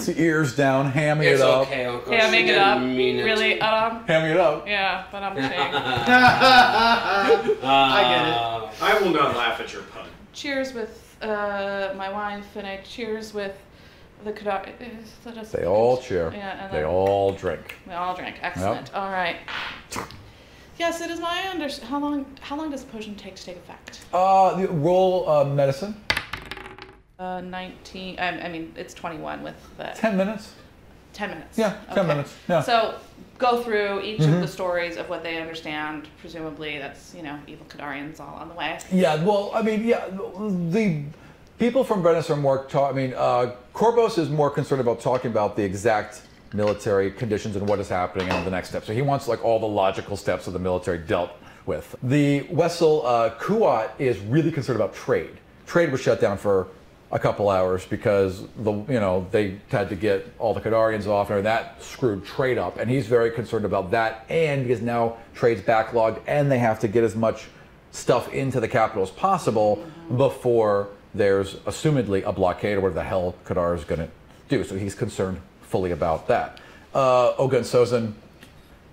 the ears down, hamming it up. Okay, Uncle. Hamming it up. Really? Hamming it up. Yeah, but I'm kidding. I get it. I will not laugh at your pun. Cheers with my wine, Finne. Cheers with the Kadar. They all cheer. Yeah, and they all drink. They all drink. Excellent. Yep. All right. Yes, it is my understanding. How long does the potion take to take effect? Roll medicine. 19. It's 21 with the. 10 minutes. 10 minutes. Yeah, 10 minutes. Yeah. So go through each of the stories of what they understand. Presumably, that's evil Kadarians all on the way. Yeah. Well, the people from Brennus are more. Korbos is more concerned about talking about the exact military conditions and what is happening and the next step. So he wants like all the logical steps of the military dealt with. The Wessel Kuat is really concerned about trade. Trade was shut down for a couple hours because they had to get all the Kadarians off, and that screwed trade up. And he's very concerned about that, and because now trade's backlogged, and they have to get as much stuff into the capital as possible before there's assumedly a blockade or whatever the hell Kadar is going to do. So he's concerned fully about that. Ogunt Sozin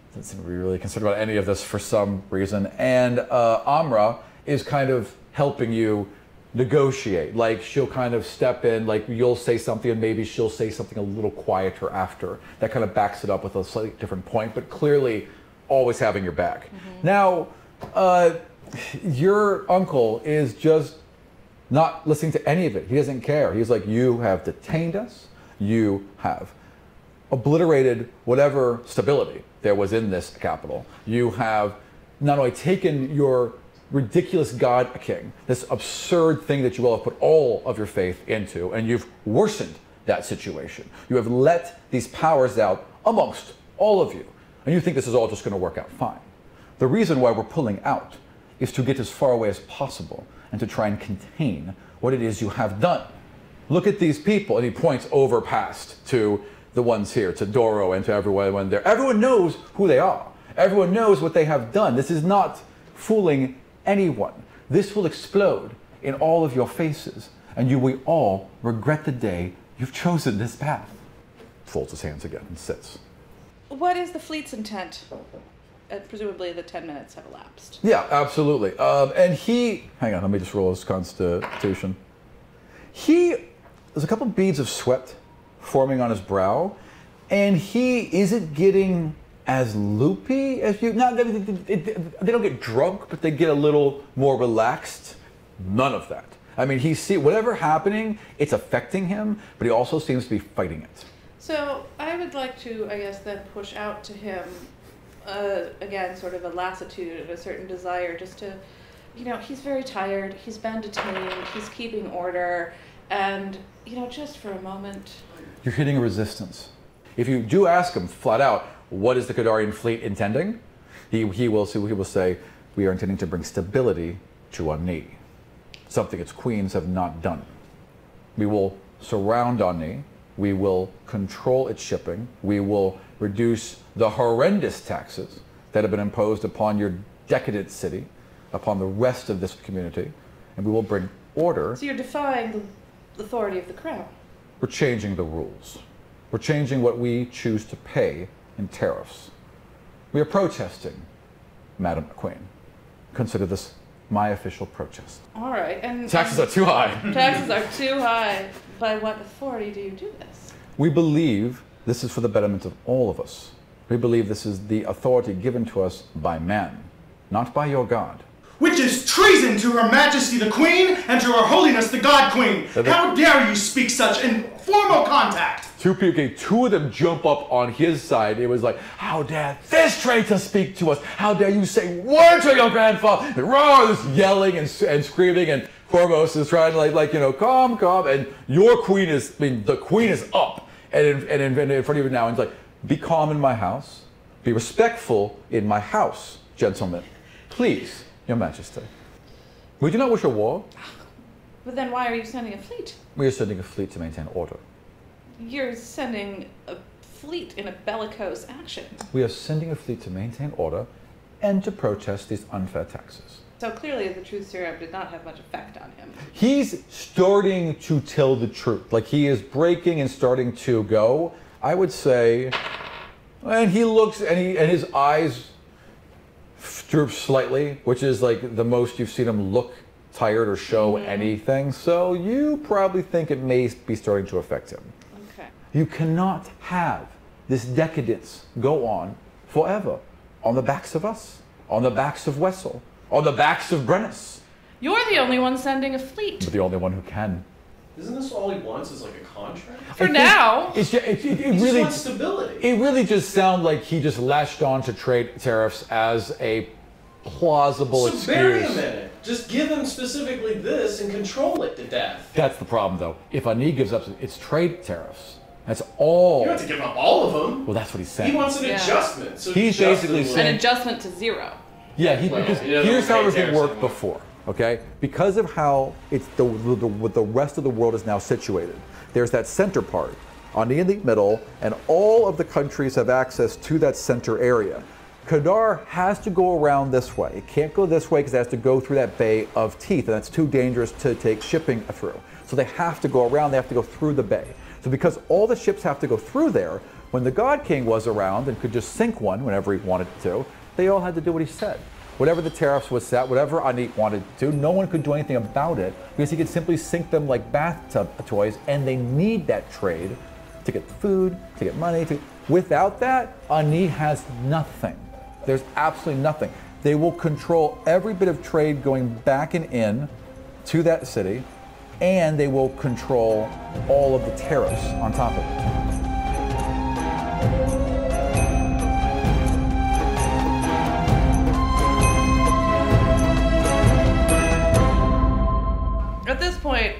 doesn't seem to be really concerned about any of this for some reason. And Amra is kind of helping you negotiate. Like she'll kind of step in, like you'll say something and maybe she'll say something a little quieter after. That kind of backs it up with a slightly different point, but clearly always having your back. Now, your uncle is just not listening to any of it. He doesn't care. He's like, you have detained us. You have obliterated whatever stability there was in this capital. You have not only taken your ridiculous god king, this absurd thing that you all have put all of your faith into, and you've worsened that situation. You have let these powers out amongst all of you. And you think this is all just going to work out fine. The reason why we're pulling out is to get as far away as possible and to try and contain what it is you have done. Look at these people, and he points over past to the ones here, to Dorro and to everyone there. Everyone knows who they are. Everyone knows what they have done. This is not fooling anyone. This will explode in all of your faces, and you will all regret the day you've chosen this path. Folds his hands again and sits. What is the fleet's intent? Presumably the 10 minutes have elapsed. Yeah, absolutely. And he, hang on, let me just roll his constitution. There's a couple beads of sweat forming on his brow, and he isn't getting as loopy as you. Now, they don't get drunk, but they get a little more relaxed. None of that. I mean, whatever happening, it's affecting him, but he also seems to be fighting it. So I would like to, I guess, then push out to him, again, sort of a lassitude and a certain desire just to, he's very tired, he's been detained, he's keeping order, and, just for a moment. You're hitting a resistance. If you do ask him flat out, what is the Kadarian fleet intending? He will say, we are intending to bring stability to Ani, something its queens have not done. We will surround Ani, we will control its shipping, we will reduce the horrendous taxes that have been imposed upon your decadent city, upon the rest of this community, and we will bring order. So you're defying the authority of the crown. We're changing the rules. We're changing what we choose to pay in tariffs. We are protesting, Madam Queen. Consider this my official protest. All right, and taxes are too high. Taxes are too high. By what authority do you do this? We believe this is for the betterment of all of us. We believe this is the authority given to us by man, not by your God. Which is treason to Her Majesty the Queen and to Her Holiness the God Queen. How dare you speak such in formal contact? Two of them jump up on his side. It was like, how dare this traitor speak to us? How dare you say word to your grandfather? And roar, this yelling and screaming, and Corvos is trying to calm, and your queen is, the queen is up and in front of you now, and it's like, be calm in my house, be respectful in my house, gentlemen, please, Your Majesty. We do not wish a war. But then why are you sending a fleet? We are sending a fleet to maintain order. You're sending a fleet in a bellicose action. We are sending a fleet to maintain order and to protest these unfair taxes. So clearly the truth serum did not have much effect on him. He's starting to tell the truth. Like, he is breaking and starting to go. I would say, and he looks, and his eyes droop slightly, which is like the most you've seen him look tired or show anything. So you probably think it may be starting to affect him. Okay. You cannot have this decadence go on forever on the backs of us, on the backs of Wessel, on the backs of Brennus. You're the only one sending a fleet. But the only one who can. Isn't this all he wants is like a contract? For now. It he really wants stability. It really just sounds like he just latched on to trade tariffs as a plausible excuse. Bury him in it. Just give him specifically this and control it to death. That's the problem, though. If Ani gives up its trade tariffs, that's all. You don't have to give up all of them. Well, that's what he's saying. He wants an adjustment. So he's basically saying an adjustment to zero. Yeah, because here's how everything worked before. Okay, because of how it's the rest of the world is now situated. There's that center part, Ani in the middle, and all of the countries have access to that center area. Kadar has to go around this way. It can't go this way because it has to go through that Bay of Teeth, and that's too dangerous to take shipping through. So they have to go around, they have to go through the bay. So because all the ships have to go through there, when the God King was around and could just sink one whenever he wanted to, they all had to do what he said. Whatever the tariffs was set, whatever Ani wanted to, no one could do anything about it because he could simply sink them like bathtub toys, and they need that trade to get food, to get money. Without that, Ani has nothing. There's absolutely nothing. They will control every bit of trade going back and in to that city, and they will control all of the tariffs on top of it. At this point,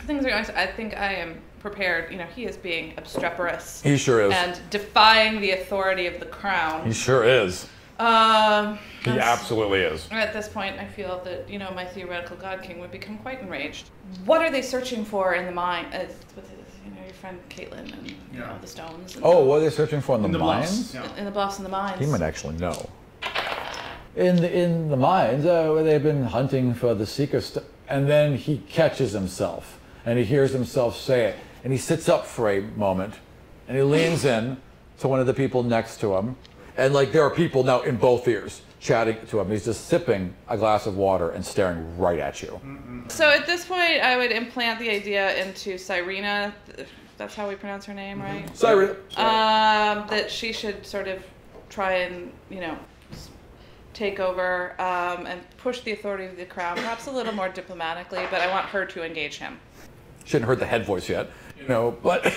things are going. I think I am prepared. You know, he is being obstreperous. He sure is. And defying the authority of the crown. He sure is. He absolutely is. At this point, I feel that, you know, my theoretical God King would become quite enraged. What are they searching for in the mine? With you know, your friend Caitlin and you know, the stones. And what are they searching for in the mines? In the bluffs and the mines. He might actually know. In the mines, where they've been hunting for the seeker and then he catches himself, and he hears himself say it, and he sits up for a moment, and he leans in to one of the people next to him. And like there are people now in both ears chatting to him. He's just sipping a glass of water and staring right at you. So at this point, I would implant the idea into Cyrena. That's how we pronounce her name, right? Cyrena. That she should sort of try and, you know, take over and push the authority of the crown, perhaps a little more diplomatically, but I want her to engage him. She hadn't heard the head voice yet, you know, but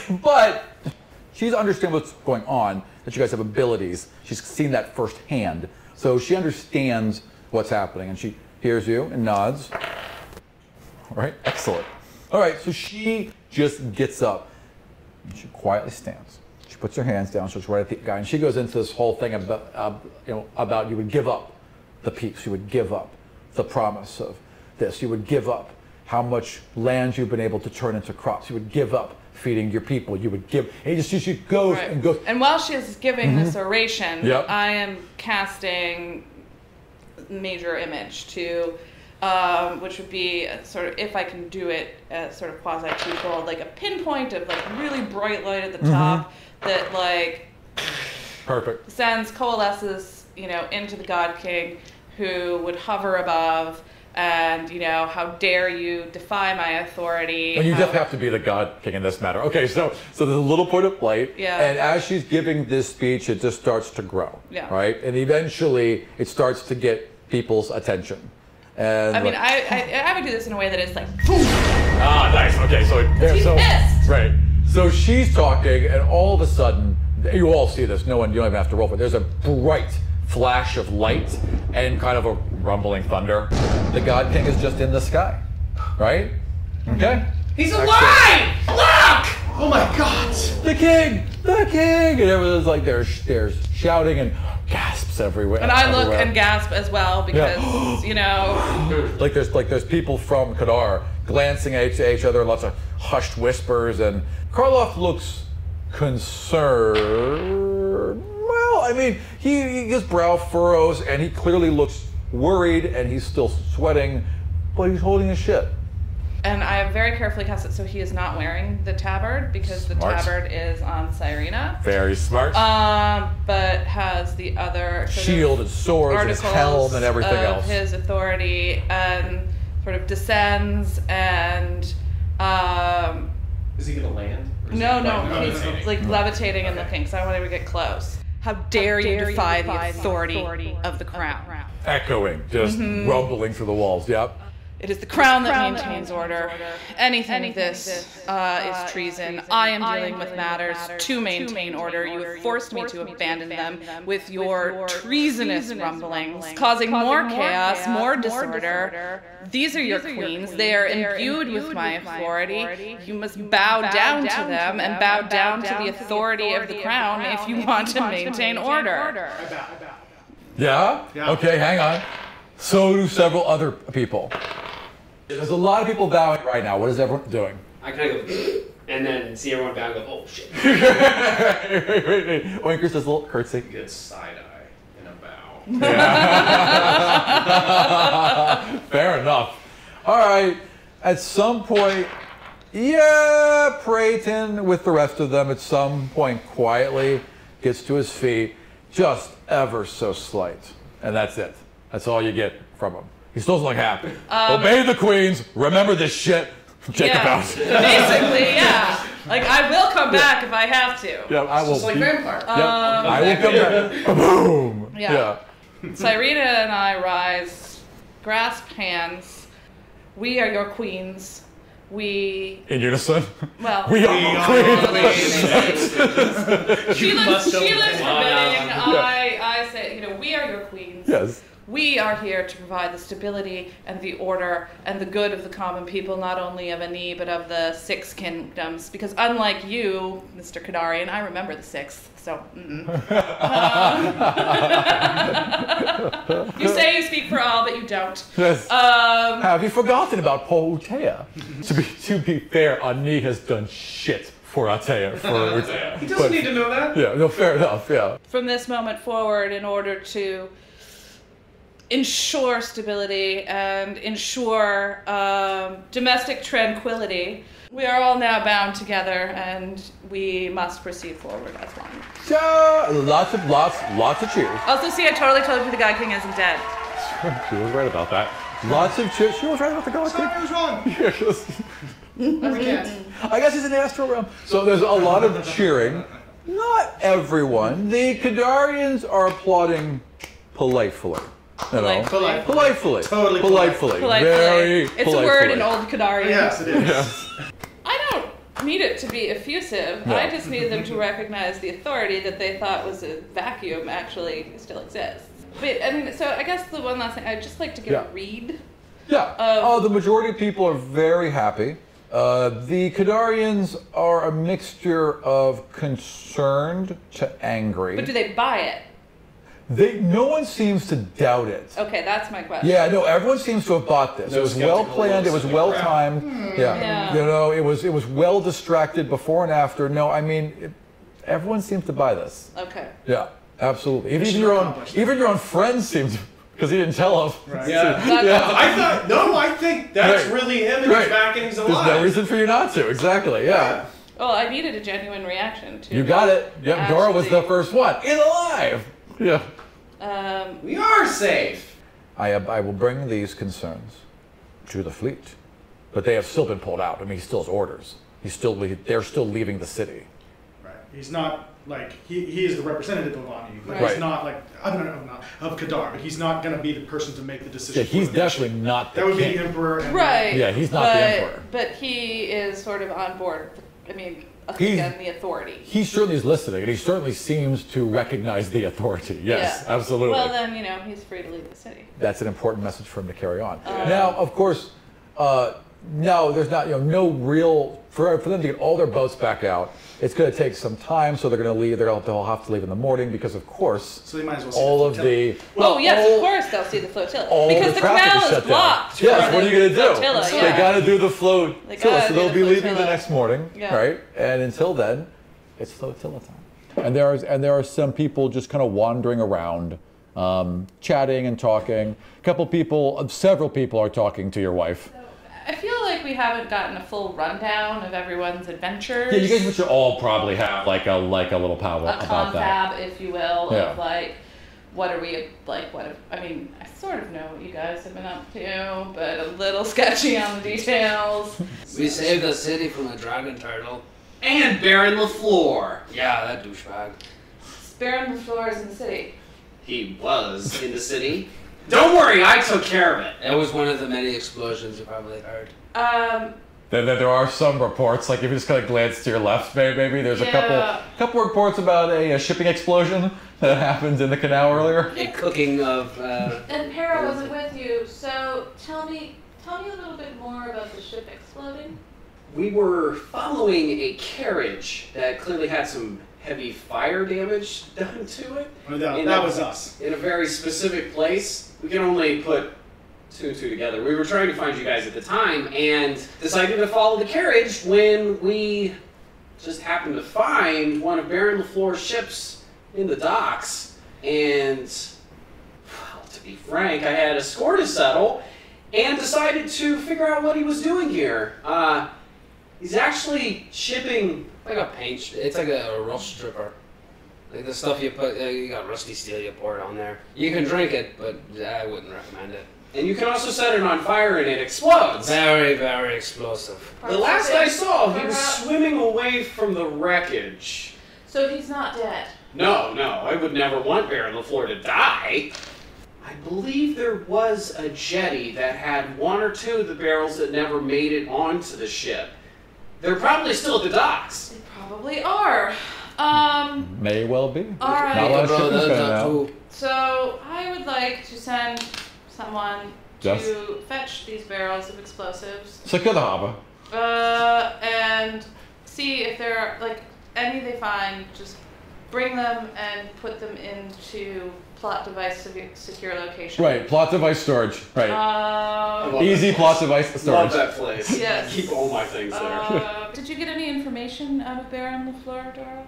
she's understand what's going on, that you guys have abilities. She's seen that firsthand. So she understands what's happening, and she hears you and nods. All right, excellent. All right, so she just gets up, and she quietly stands. She puts her hands down, so it's right at the guy, and she goes into this whole thing about, about you would give up the peace, you would give up the promise of this, you would give up how much land you've been able to turn into crops, you would give up feeding your people, you would give, and she goes Right. and goes. And while she's giving this oration, Yep. I am casting major image to, which would be sort of, if I can do it, sort of quasi twofold, like a pinpoint of like really bright light at the top that like Perfect. sends, coalesces, you know, into the God King, who would hover above. And, you know, how dare you defy my authority. And you just have to be the God King in this matter. Okay, so there's a little point of light. Yeah. And as she's giving this speech, it just starts to grow. Yeah. Right? And eventually, it starts to get people's attention. And I mean, like, I would do this in a way that is like, ah, nice. Okay, so She's pissed. Right. So she's talking, and all of a sudden, you all see this. You don't even have to roll for it. There's a bright flash of light and kind of a rumbling thunder. The God King is just in the sky, right? Okay. He's alive! Look! Oh my God! The king! The king! And everyone's like, there's shouting and gasps everywhere. and I look and gasp as well because, you know. Like there's people from Kadar glancing at each other, lots of hushed whispers, and Karloff looks concerned. Well, I mean, his brow furrows, and he clearly looks worried, and he's still sweating, but he's holding his shit. And I have very carefully cast it so he is not wearing the tabard because the tabard is on Cyrena. Very smart. But has the other shield and swords, his helm, and everything else. His authority and sort of descends and. Is he gonna land? No, he's like levitating and looking, so I want him to get close. How dare you defy the authority of the crown? Echoing, just rumbling through the walls. Yep. It is the crown that maintains order. Anything of this is treason. I am dealing with matters to maintain order. You have forced me to abandon them with your treasonous rumblings, causing more chaos, more disorder. These are your queens. They are imbued with my authority. You must bow down to them and bow down to the authority of the crown if you want to maintain order. Yeah? Okay, hang on. So do several other people. There's a lot of people bowing right now. What is everyone doing? I kind of go, and then see everyone bow and go, oh shit. wait. Oinkers does a little curtsy. Good side eye and a bow. Yeah. Fair enough. All right. At some point, Prayton with the rest of them at some point quietly gets to his feet, just ever so slight. And that's it. That's all you get from him. He still doesn't look happy. Obey the queens. Remember this shit. Check him out. Basically, yeah. Like, I will come back if I have to. Yeah, I will. Just like vampire. I will come back. Boom. Yeah. Cyrena and I rise, grasp hands. We are your queens. We. In unison. Well. We are queens. She looks forbidding. I say, we are your queens. Yes. We are here to provide the stability and the order and the good of the common people, not only of Ani, but of the Six Kingdoms. Because unlike you, Mr. Kadarian, I remember the Sixth, so... You say you speak for all, but you don't. Yes. Have you forgotten about Paul Utea? to be fair, Ani has done shit for Utea. He doesn't need to know that. Yeah, no, fair enough, yeah. From this moment forward, in order to ensure stability and ensure domestic tranquility, we are all now bound together, and we must proceed forward as one. Yeah, lots of cheers. Also, see, I totally told you the God King isn't dead. She was right about that. Lots of cheers. She was right about the God King. I was wrong. I guess he's in the astral realm. So there's a lot of cheering. Not everyone. The Kadarians are applauding politely. You know? Politely. Totally politely. Very Very It's a word in Old Kadarian. Yes, it is. Yes. I don't need it to be effusive. No. I just need them to recognize the authority that they thought was a vacuum actually still exists. But, I mean, so I guess the one last thing, I'd just like to get a read. Yeah. The majority of people are very happy. The Kadarians are a mixture of concerned to angry. But do they buy it? No one seems to doubt it. Okay, that's my question. Yeah, no, everyone seems to have bought this. No It was well planned. It was well timed. Yeah. You know, it was well distracted before and after. No, I mean, everyone seems to buy this. Okay. Yeah, absolutely. Even your own friends seem to, because he didn't tell them. Right. Yeah. I think that's really him and he's back and he's alive. There's no reason for you not to. Exactly. Yeah. Well, I needed a genuine reaction to. You got it. Yep. Dora was the first one. It's alive. Yeah. We are safe. I will bring these concerns to the fleet, but they have still been pulled out. I mean, he still has orders. They're still leaving the city. Right. He's not like he is the representative of Ani, but Right. he's not like not of Kadar, but he's not going to be the person to make the decision. Yeah, he's definitely not the That would be king. the emperor. And Right. Yeah, he's not the emperor. But he is sort of on board. I mean, He's- again, the authority. He certainly is listening, and he certainly seems to recognize the authority. Yes, Yeah. absolutely. Well, then, he's free to leave the city. That's an important message for him to carry on. Now, of course, no, there's not, no real, for them to get all their boats back out, it's going to take some time, so they're going to leave. They'll have to leave in the morning because, of course, So they might as well see all the of the... Of course they'll see the flotilla. All Because the the traffic canal is is shut down. blocked. Yes, for what are the you going to do? flotilla, They yeah. got to do the flotilla, They gotta so do they'll the be leaving the flotilla. next morning, Yeah. right? And until then, it's flotilla time. And there are some people just kind of wandering around, chatting and talking. Several people are talking to your wife. I feel like we haven't gotten a full rundown of everyone's adventures. Yeah, you guys should all probably have like a little powwow A about that. confab, if you will, Yeah. of what are we I mean, I sort of know what you guys have been up to, but a little sketchy on the details. We saved the city from a dragon turtle. And Barron Leflure. Yeah, that douchebag. Barron Leflure is in the city. He was in the city. Don't worry, I took care of it. It was one of the many explosions you probably heard. Then there are some reports, like if you just kind of glance to your left, maybe there's Yeah. a couple reports about a shipping explosion that happened in the canal earlier. A cooking of. And Para wasn't with you, so tell me a little bit more about the ship exploding. We were following a carriage that clearly had some heavy fire damage done to it. That was us. In a very specific place. We can only put two and two together. We were trying to find you guys at the time and decided to follow the carriage when we just happened to find one of Barron Leflure's ships in the docks. And, well, to be frank, I had a score to settle and decided to figure out what he was doing here. He's actually shipping... Like a paint. It's like a rust stripper. Like the stuff you put, you got rusty steel, you pour it on there. You can drink it, but I wouldn't recommend it. And you can also set it on fire and it explodes. Very, very explosive. The last I saw, he was swimming away from the wreckage. So he's not dead. No, I would never want Barron Leflure to die. I believe there was a jetty that had one or two of the barrels that never made it onto the ship. They're probably still at the docks. They probably are. May well be. All right. Not a lot of shipments going out. So I would like to send someone to fetch these barrels of explosives. Secure the harbor. And see if there are, like, any they find, just bring them and put them into plot device secure location. Right, plot device storage. Right. Easy plot device storage. Love that place. Yes. Keep all my things there. Did you get any information out of Barron Leflure, Dorro?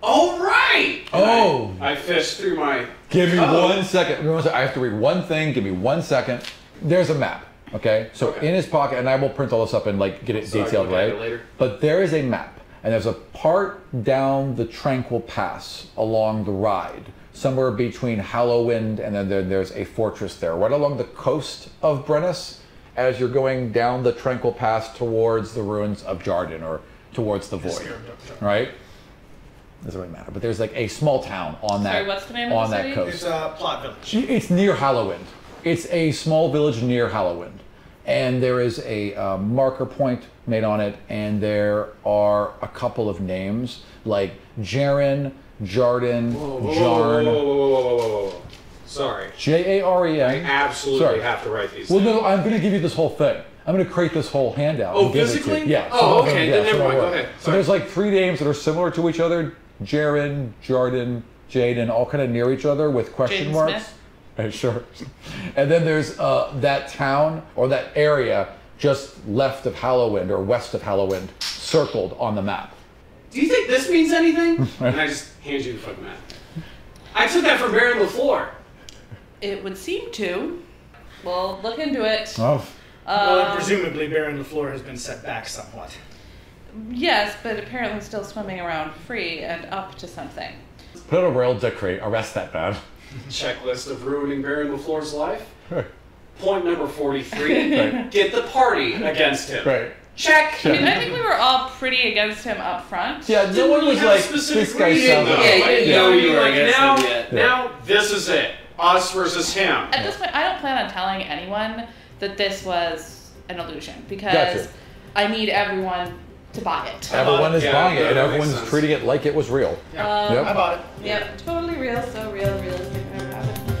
All right! Oh! I fished through my... Give me 1 second. I have to read one thing. Give me 1 second. There's a map. Okay? So in his pocket, and I will print all this up and like get it detailed, right? Later. But there is a map. And there's a part down the Tranquil Pass along the ride, somewhere between Hallowwind and then there's a fortress there, right along the coast of Brennus, as you're going down the Tranquil Pass towards the ruins of Jarden or towards the Void, right? Doesn't really matter, but there's like a small town on that. Sorry, what's the name of the city? Coast. It's a plot village. It's near Hallowwind. It's a small village near Hallowwind. And there is a marker point made on it, and there are a couple of names like Jaren, Jarden, Jarn. Whoa. Sorry. J-A-R-E-N. I absolutely have to write these. Well, no, I'm going to give you this whole thing. I'm going to create this whole handout. Oh, and give physically? It to you. Yeah. Oh, okay. Then never mind. Go ahead. So there's like 3 names that are similar to each other: Jaren, Jarden, Jaden, all kind of near each other with question Jaden marks. Smith? Sure. And then there's that town or that area just left of Hallowwind or west of Hallowwind, circled on the map. Do you think this means anything? And I just hand you the fucking map. I took that from Barron Leflure. It would seem to. We'll look into it. Oh. Well, and presumably Barron Leflure has been set back somewhat. Yes, but apparently still swimming around free and up to something. Put out a royal decree. Arrest that man. Checklist of ruining Barron Leflure's life. Point number 43. Right. Get the party against him. Right. Check. I mean, I think we were all pretty against him up front. Yeah, no one was like, this guy sounds like... Yeah, you didn't know you were against now, him yet. Now, this is it. Us versus him. At this point, I don't plan on telling anyone that this was an illusion, because Gotcha. I need everyone to buy it. Everyone is buying it, and everyone's treating it like it was real. Yeah. I bought it. Yep, totally real, so real, realistic, never happened.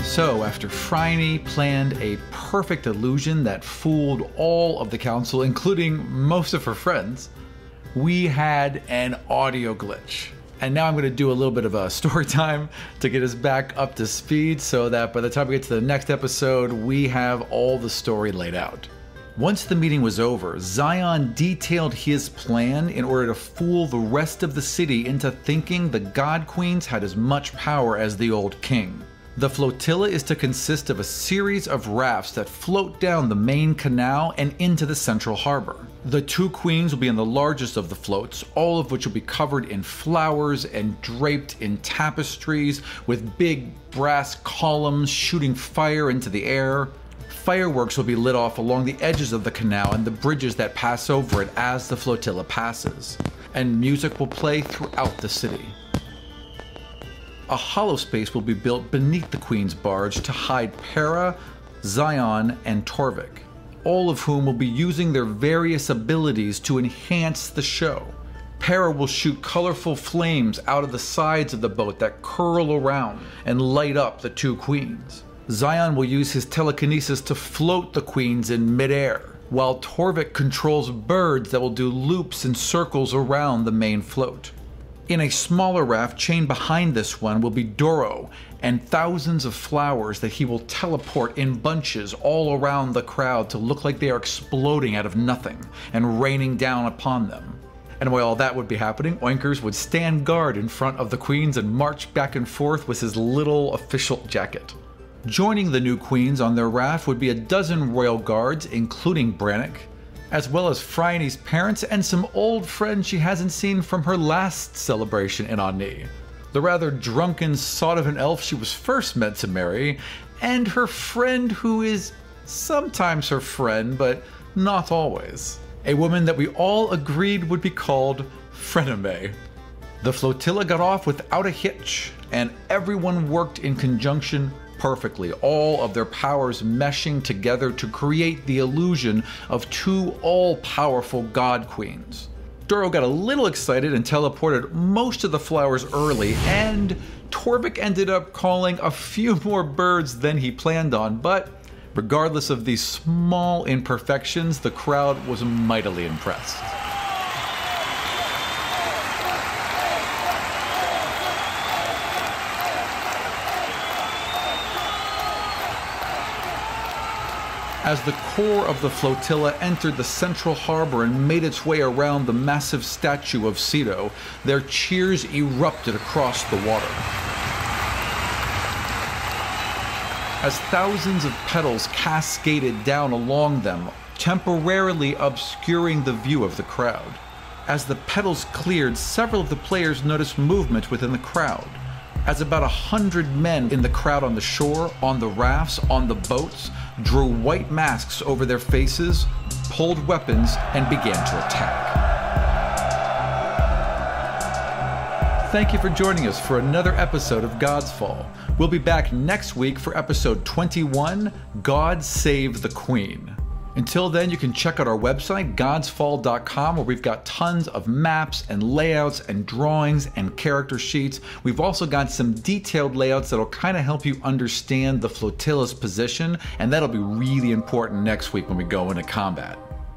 So, after Phryne planned a perfect illusion that fooled all of the council, including most of her friends, we had an audio glitch. And now I'm going to do a little bit of a story time to get us back up to speed so that by the time we get to the next episode, we have all the story laid out. Once the meeting was over, Zion detailed his plan in order to fool the rest of the city into thinking the God Queens had as much power as the old king. The flotilla is to consist of a series of rafts that float down the main canal and into the central harbor. The 2 queens will be in the largest of the floats, all of which will be covered in flowers and draped in tapestries with big brass columns shooting fire into the air. Fireworks will be lit off along the edges of the canal and the bridges that pass over it as the flotilla passes. And music will play throughout the city. A hollow space will be built beneath the Queen's barge to hide Para, Zion, and Torrvic, all of whom will be using their various abilities to enhance the show. Para will shoot colorful flames out of the sides of the boat that curl around and light up the 2 queens. Zion will use his telekinesis to float the queens in midair, while Torrvic controls birds that will do loops and circles around the main float. In a smaller raft chained behind this one will be Dorro and thousands of flowers that he will teleport in bunches all around the crowd to look like they are exploding out of nothing and raining down upon them. And while all that would be happening, Oinkers would stand guard in front of the queens and march back and forth with his little official jacket. Joining the new queens on their raft would be a dozen royal guards, including Brannick, as well as Phryne's parents and some old friends she hasn't seen from her last celebration in Ani, the rather drunken sot of an elf she was first meant to marry, and her friend who is sometimes her friend, but not always. A woman that we all agreed would be called frenemy. The flotilla got off without a hitch, and everyone worked in conjunction perfectly, all of their powers meshing together to create the illusion of two all-powerful god queens. Dorro got a little excited and teleported most of the flowers early, and Torrvic ended up calling a few more birds than he planned on, but regardless of these small imperfections, the crowd was mightily impressed. As the core of the flotilla entered the central harbor and made its way around the massive statue of Cedo, their cheers erupted across the water. As thousands of petals cascaded down along them, temporarily obscuring the view of the crowd. As the petals cleared, several of the players noticed movement within the crowd. As about 100 men in the crowd on the shore, on the rafts, on the boats, drew white masks over their faces, pulled weapons, and began to attack. Thank you for joining us for another episode of Godsfall. We'll be back next week for episode 21, God Save the Queen. Until then, you can check out our website, godsfall.com, where we've got tons of maps and layouts and drawings and character sheets. We've also got some detailed layouts that'll kind of help you understand the flotilla's position, and that'll be really important next week when we go into combat.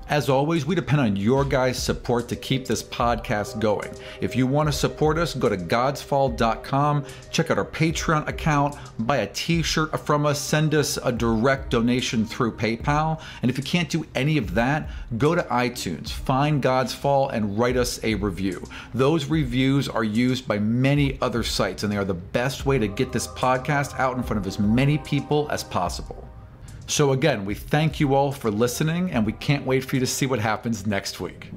As always, we depend on your guys' support to keep this podcast going. If you want to support us, go to godsfall.com, check out our Patreon account, buy a t-shirt from us, send us a direct donation through PayPal. And if you can't do any of that, go to iTunes, find Godsfall, and write us a review. Those reviews are used by many other sites, and they are the best way to get this podcast out in front of as many people as possible. So again, we thank you all for listening, and we can't wait for you to see what happens next week.